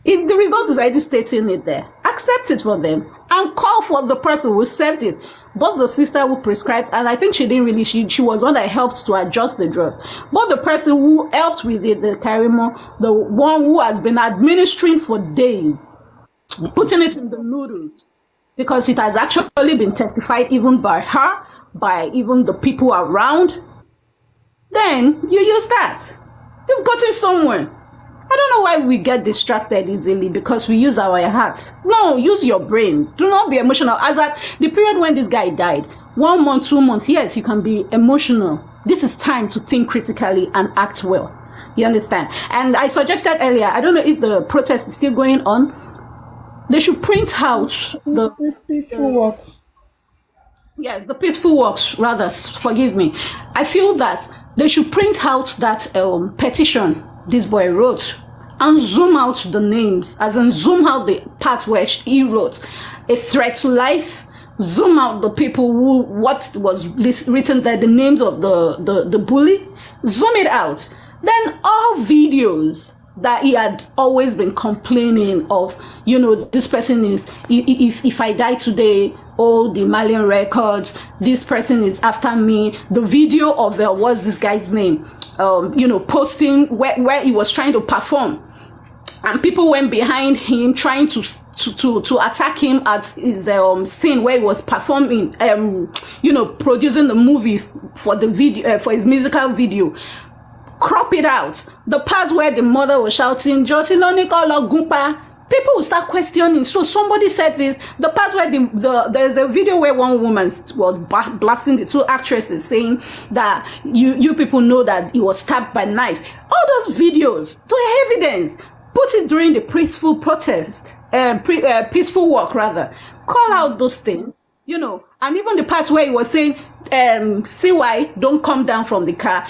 If the result is already stating it there, accept it for them and call for the person who served it. Both the sister who prescribed, and I think she didn't really, she was one that helped to adjust the drug. But the person who helped with it, the Karimo, the one who has been administering for days, putting it in the noodles, because it has actually been testified even by her, by even the people around, then you use that. You've gotten someone. I don't know why we get distracted easily, because we use our hearts. No, use your brain. Do not be emotional. As at the period when this guy died, 1 month, 2 months, yes, you can be emotional. This is time to think critically and act well. You understand? And I suggested earlier, I don't know if the protest is still going on, they should print out this peaceful walk. Yes, the peaceful walks, rather, forgive me. I feel that they should print out that petition this boy wrote and zoom out the names, as in zoom out the part where he wrote a threat to life, zoom out the people who, what was written there, the names of the bully, zoom it out. Then all videos that he had always been complaining of, this person is, if I die today, all the Malian records, this person is after me. The video of what's this guy's name? Posting where he was trying to perform, and people went behind him trying to attack him at his scene where he was performing, producing the movie for the video, for his musical video. Crop it out. The part where the mother was shouting, Josiloni Kolo Gumpa. People will start questioning. So somebody said this. The part where there's a video where one woman was blasting the two actresses, saying that you people know that he was stabbed by knife. All those videos, the evidence, put it during the peaceful protest, peaceful walk rather. Call out those things, and even the part where he was saying, CY, don't come down from the car.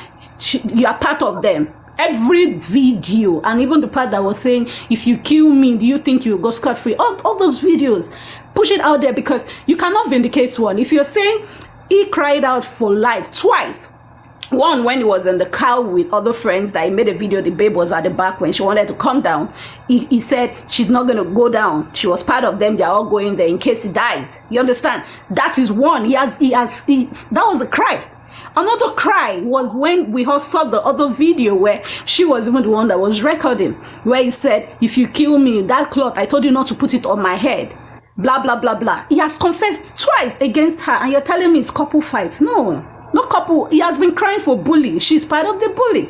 You are part of them. Every video, and even the part that was saying, if you kill me, do you think you'll go scot-free? All those videos, push it out there, because you cannot vindicate one. If you're saying he cried out for life twice, one when he was in the car with other friends, that he made a video, the babe was at the back when she wanted to come down, he said she's not going to go down, she was part of them, they're all going there in case he dies. You understand? That is one. That was the cry. Another cry was when we all saw the other video where she was even the one that was recording, where he said, if you kill me, that cloth, I told you not to put it on my head. blah, blah, blah, blah. He has confessed twice against her, and you're telling me it's couple fights. No, not couple. He has been crying for bully. She's part of the bully.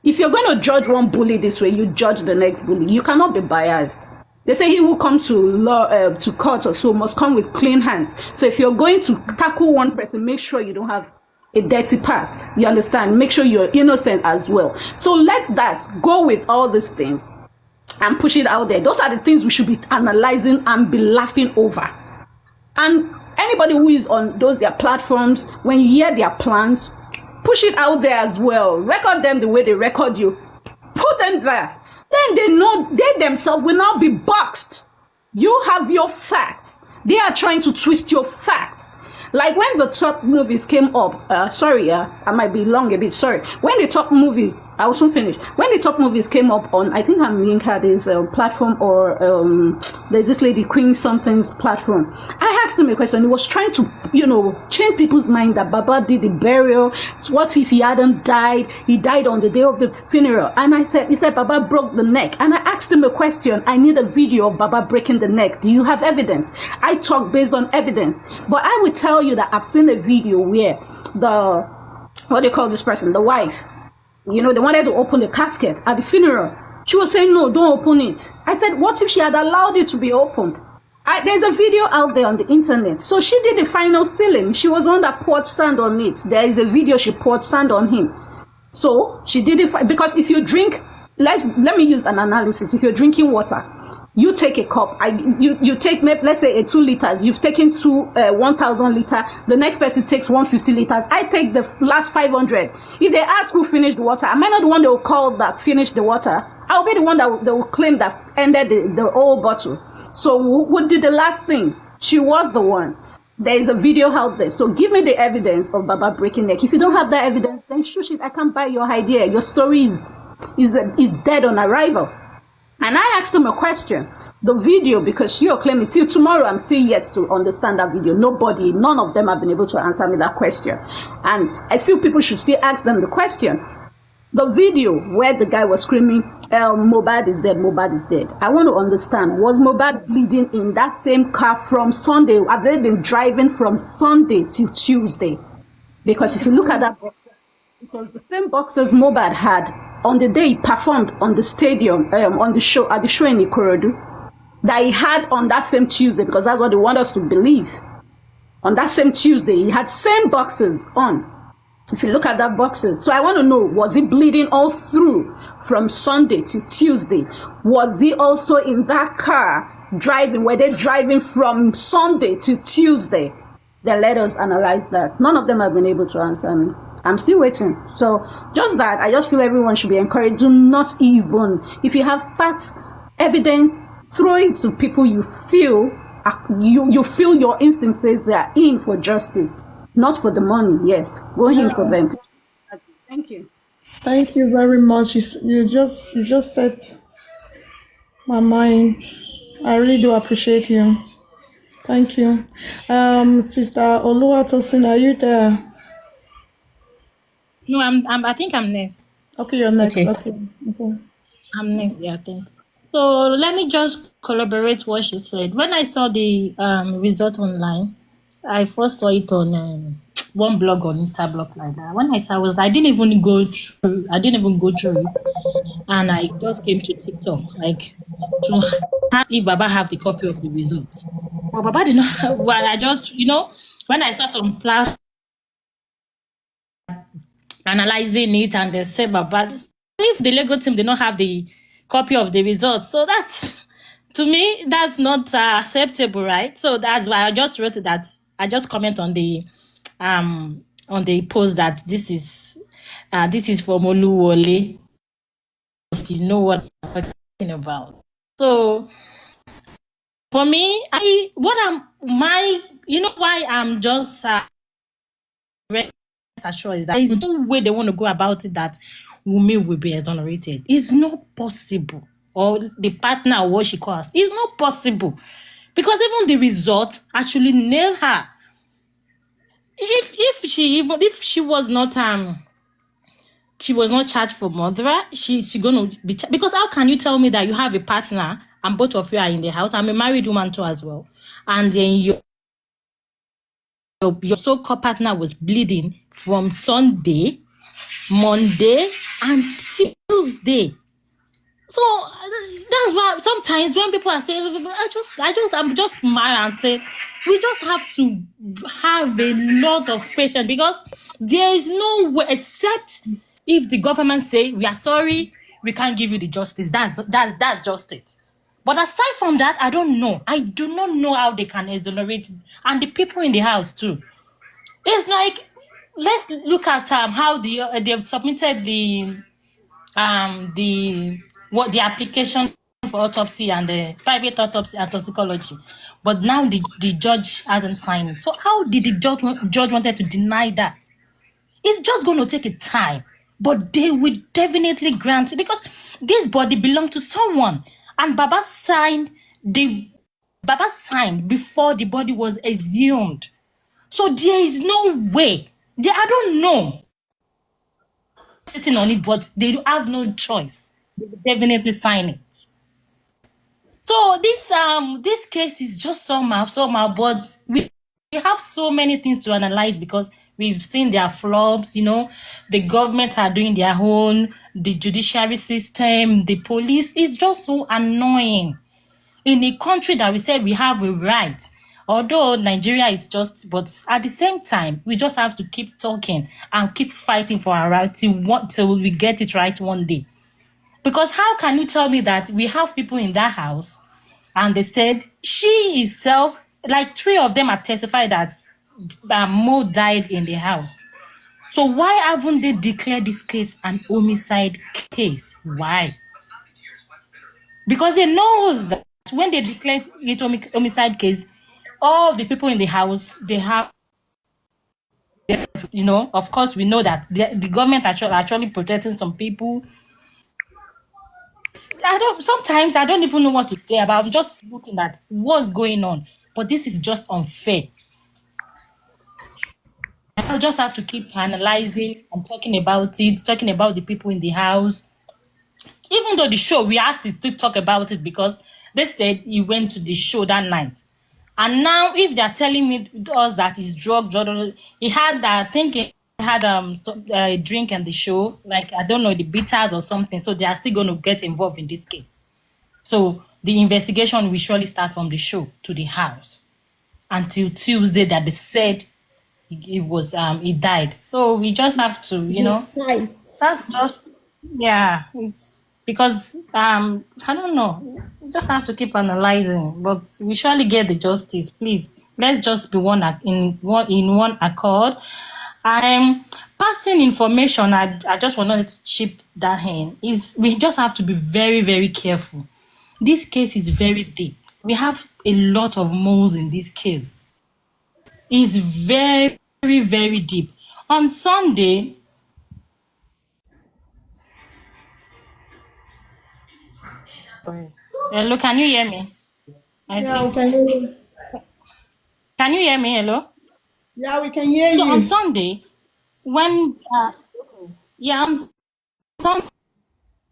If you're going to judge one bully this way, you judge the next bully. You cannot be biased. They say he who comes to law, to court or so must come with clean hands. So if you're going to tackle one person, make sure you don't have a dirty past. You understand? Make sure you're innocent as well. So let that go with all these things and push it out there. Those are the things we should be analyzing and be laughing over. And anybody who is on those their platforms, when you hear their plans, push it out there as well. Record them the way they record you. Put them there. Then they know they themselves will not be boxed. You have your facts. They are trying to twist your facts. Like when the top movies came up, I might be long a bit, sorry. When the top movies, I will soon finish. When the top movies came up on, I think I'm Yinka, there's a platform, or there's this lady, Queen Something's platform. I asked him a question. He was trying to, change people's mind that Baba did the burial. What if he hadn't died? He died on the day of the funeral. And he said, Baba broke the neck. And I asked him a question. I need a video of Baba breaking the neck. Do you have evidence? I talk based on evidence. But I will tell you that I've seen a video where what do you call this person? The wife, they wanted to open the casket at the funeral. She was saying, no, don't open it. I said, what if she had allowed it to be opened? There's a video out there on the internet. So she did the final sealing. She was one that poured sand on it. There is a video she poured sand on him. So she did it because if you drink, let me use an analysis. If you're drinking water, you take a cup, you take, let's say 2 liters, you've taken 1,000 liter, the next person takes 150 liters, I take the last 500. If they ask who finished the water, am I not the one they will call that finished the water? I'll be the one that they will claim that ended the whole bottle. So who did the last thing? She was the one. There is a video out there. So give me the evidence of Baba breaking neck. If you don't have that evidence, then shush it. I can't buy your idea. Your story is dead on arrival. And I asked him a question. The video, because you're claiming till tomorrow, I'm still yet to understand that video. None of them have been able to answer me that question. And I feel people should still ask them the question. The video where the guy was screaming, Mohbad is dead, Mohbad is dead. I want to understand, was Mohbad bleeding in that same car from Sunday? Have they been driving from Sunday till Tuesday? Because if you look at that boxer, it was the same boxers Mohbad had on the day he performed on the stadium, on the show, at the show in Ikorodu, that he had on that same Tuesday, because that's what they want us to believe. On that same Tuesday, he had same boxers on. If you look at that boxes. So I want to know, was he bleeding all through from Sunday to Tuesday? Was he also in that car driving? Were they driving from Sunday to Tuesday? Then let us analyze that. None of them have been able to answer me. I'm still waiting. So just that, I just feel everyone should be encouraged. Do not even, if you have facts, evidence, throw it to people you feel, you feel your instances they are in for justice. Not for the money, yes. Go in for them. Thank you. Thank you very much. You just set my mind. I really do appreciate you. Thank you. Sister Oluwatosin, are you there? No, I think I'm next. Okay, you're next. Okay. Okay. I'm next, yeah, I think. So let me just collaborate what she said. When I saw the result online, I first saw it on one blog on Instablog like that. When I saw I didn't even go through it, and I just came to TikTok like to ask if Baba have the copy of the results. But Baba did not have. Well, I just when I saw some platform analyzing it, and they said Baba, if the Lego team did not have the copy of the results, so that's, to me, that's not acceptable, right? So that's why I just wrote that. I just comment on the post that this is from Oluwole. You know what I'm talking about. So for me, why I'm just assured is that there's no way they want to go about it that Wunmi will be exonerated. It's not possible. Or the partner, or what she calls, it's not possible. Because even the result actually nailed her. If she was not charged for murder, she's gonna be because how can you tell me that you have a partner and both of you are in the house. I'm a married woman too as well. And then your so-called partner was bleeding from Sunday, Monday, and Tuesday. So that's why sometimes when people are saying, I'm just mad and say, we just have to have a lot of patience, because there is no way, except if the government say, we are sorry, we can't give you the justice. That's just it. But aside from that, I don't know. I do not know how they can exonerate it. And the people in the house too. It's like, let's look at how they've submitted the application for autopsy and the private autopsy and toxicology, but now the judge hasn't signed it. So how did the judge wanted to deny that? It's just going to take a time, but they will definitely grant it, because this body belonged to someone, and Baba signed before the body was exhumed. So there is no way. I don't know. Sitting on it, but they have no choice. They will definitely sign it. So this case is just somehow, but we have so many things to analyze, because we've seen their flops. The government are doing their own, the judiciary system, the police is just so annoying. In a country that we said we have a right, although Nigeria is just, but at the same time, we just have to keep talking and keep fighting for our right till we get it right one day. Because how can you tell me that we have people in that house and they said she herself, like 3 of them have testified that Mo died in the house. So why haven't they declared this case an homicide case? Why? Because they knows that when they declared it homicide case, all the people in the house, they have, of course, we know that the government actually protecting some people. Sometimes I don't even know what to say about. I'm just looking at what's going on, but this is just unfair. I'll just have to keep analyzing and talking about the people in the house. Even though the show, we asked it to talk about it because they said he went to the show that night. And now, if they're telling us that he's drug, he had, I think he had a drink in the show, like, I don't know, the bitters or something. So they are still going to get involved in this case. So the investigation will surely start from the show to the house until Tuesday that they said he died. So we just have to, that's just, it's because I don't know, we just have to keep analyzing, but we surely get the justice. Please, let's just be in one accord. I'm passing information. I just want to chip that in. We just have to be very, very careful. This case is very deep. We have a lot of moles in this case. It's very, very, very deep. On Sunday, hello, can you hear me? We can hear you. Can you hear me? Hello? Yeah, we can hear you. On Sunday, when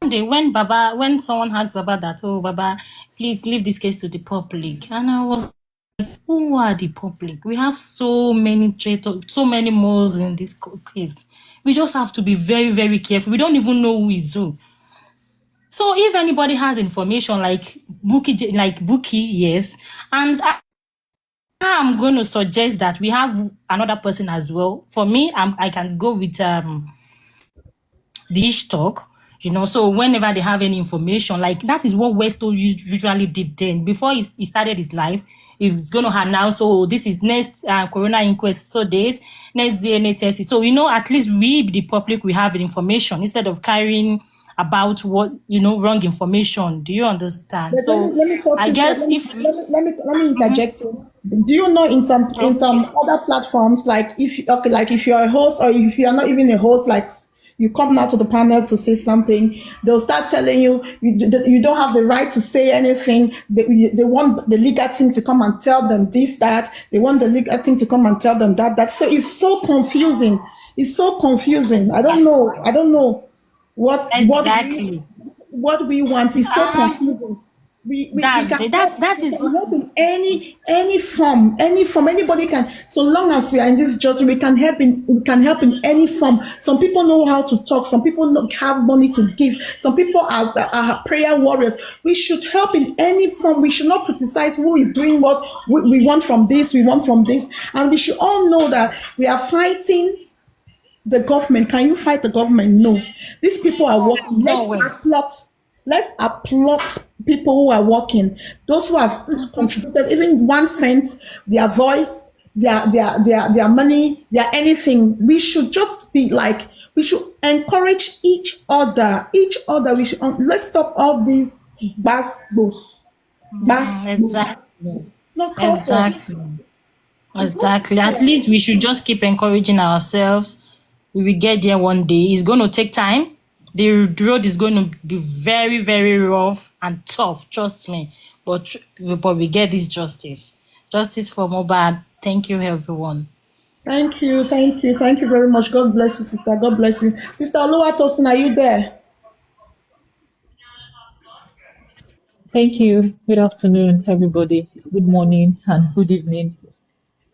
when someone asked Baba that, oh, Baba, please leave this case to the public. And I was like, who are the public? We have so many traitors, so many moles in this case. We just have to be very, very careful. We don't even know who is who. So if anybody has information like Buki, yes, and I'm going to suggest that we have another person as well. For me, I can go with the Ish Talk, so whenever they have any information, like that is what Westo usually did then. Before he started his life, he was going to announce, so this is next Corona inquest, so date, next DNA test. So, at least we, the public, we have the information instead of carrying about what wrong information. Do you understand? But so let me I guess let me interject you. Do you know in some other platforms, like if you're a host or if you're not even a host, like you come now to the panel to say something, they'll start telling you you don't have the right to say anything. They want the legal team to come and tell them this, that. They want the legal team to come and tell them that. So it's so confusing. I don't know what exactly what we want is so confusing. we That's can it. help. That We is can help in any form, anybody can. So long as we are in this justice, we can help in any form. Some people know how to talk. Some people have money to give. Some people are prayer warriors. We should help in any form. We should not criticize who is doing what. We want from this. We want from this, and we should all know that we are fighting the government. Can you fight the government? No. These people are working. no way. Let's applaud people who are working. Those who have contributed even 1 cent, their voice, their money, their anything. We should just be like, we should encourage each other. We should let's stop all these Exactly. not call for. Exactly. Exactly. At least we should just keep encouraging ourselves. We will get there one day. It's going to take time. The road is going to be very, very rough and tough. Trust me. But we get this justice. Justice for Mohbad. Thank you, everyone. Thank you very much. God bless you, sister. God bless you, sister Oluwatosin. Are you there? Thank you. Good afternoon, everybody. Good morning and good evening,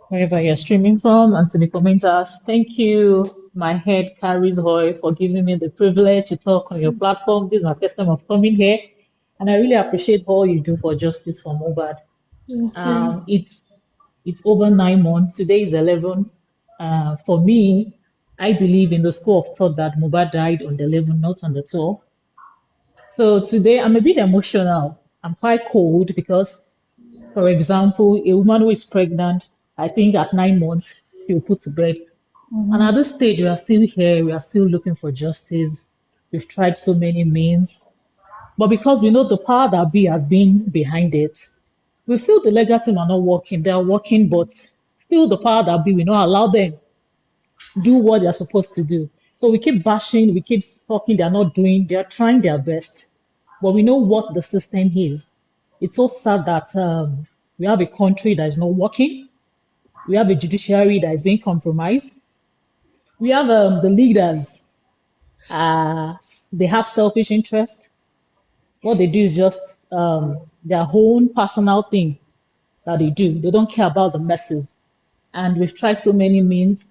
wherever you're streaming from. And to the commenters, thank you, my head carries Hoy, for giving me the privilege to talk on your platform. This is my first time of coming here, and I really appreciate all you do for justice for Mohbad. It's over 9 months. Today is 11. For me, I believe in the school of thought that Mohbad died on the 11th, not on the 12th. So today I'm a bit emotional. I'm quite cold because, for example, a woman who is pregnant, I think at 9 months, she'll put to bed. And at this stage, we are still here. We are still looking for justice. We've tried so many means. But because we know the power that be has been behind it, we feel the legal team are not working. They are working, but still the power that be, we not allow them do what they're supposed to do. So we keep bashing, we keep talking, they're not doing, they're trying their best. But we know what the system is. It's so sad that we have a country that is not working. We have a judiciary that is being compromised. We have the leaders, they have selfish interest. What they do is just their own personal thing that they do. They don't care about the masses. And we've tried so many means.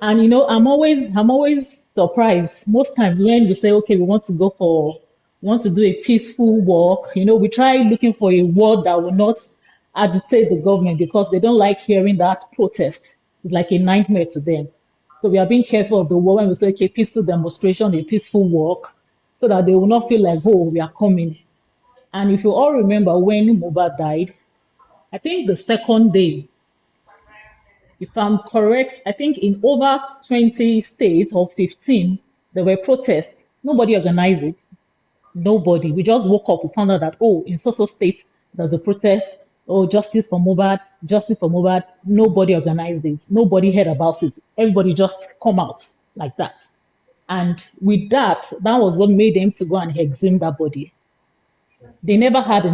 And I'm always surprised. Most times when we say, okay, we want to do a peaceful walk, we try looking for a word that will not agitate the government because they don't like hearing that protest. It's like a nightmare to them. So we are being careful of the word when we say, okay, peaceful demonstration, a peaceful walk, so that they will not feel like, oh, we are coming. And if you all remember when Mohbad died, I think the second day, if I'm correct, I think in over 20 states or 15, there were protests. Nobody organized it. Nobody. We just woke up, we found out that, oh, in so state, there's a protest. Oh, justice for Mohbad, justice for Mohbad. Nobody organized this. Nobody heard about it. Everybody just come out like that. And with that was what made them to go and exhume that body. They never had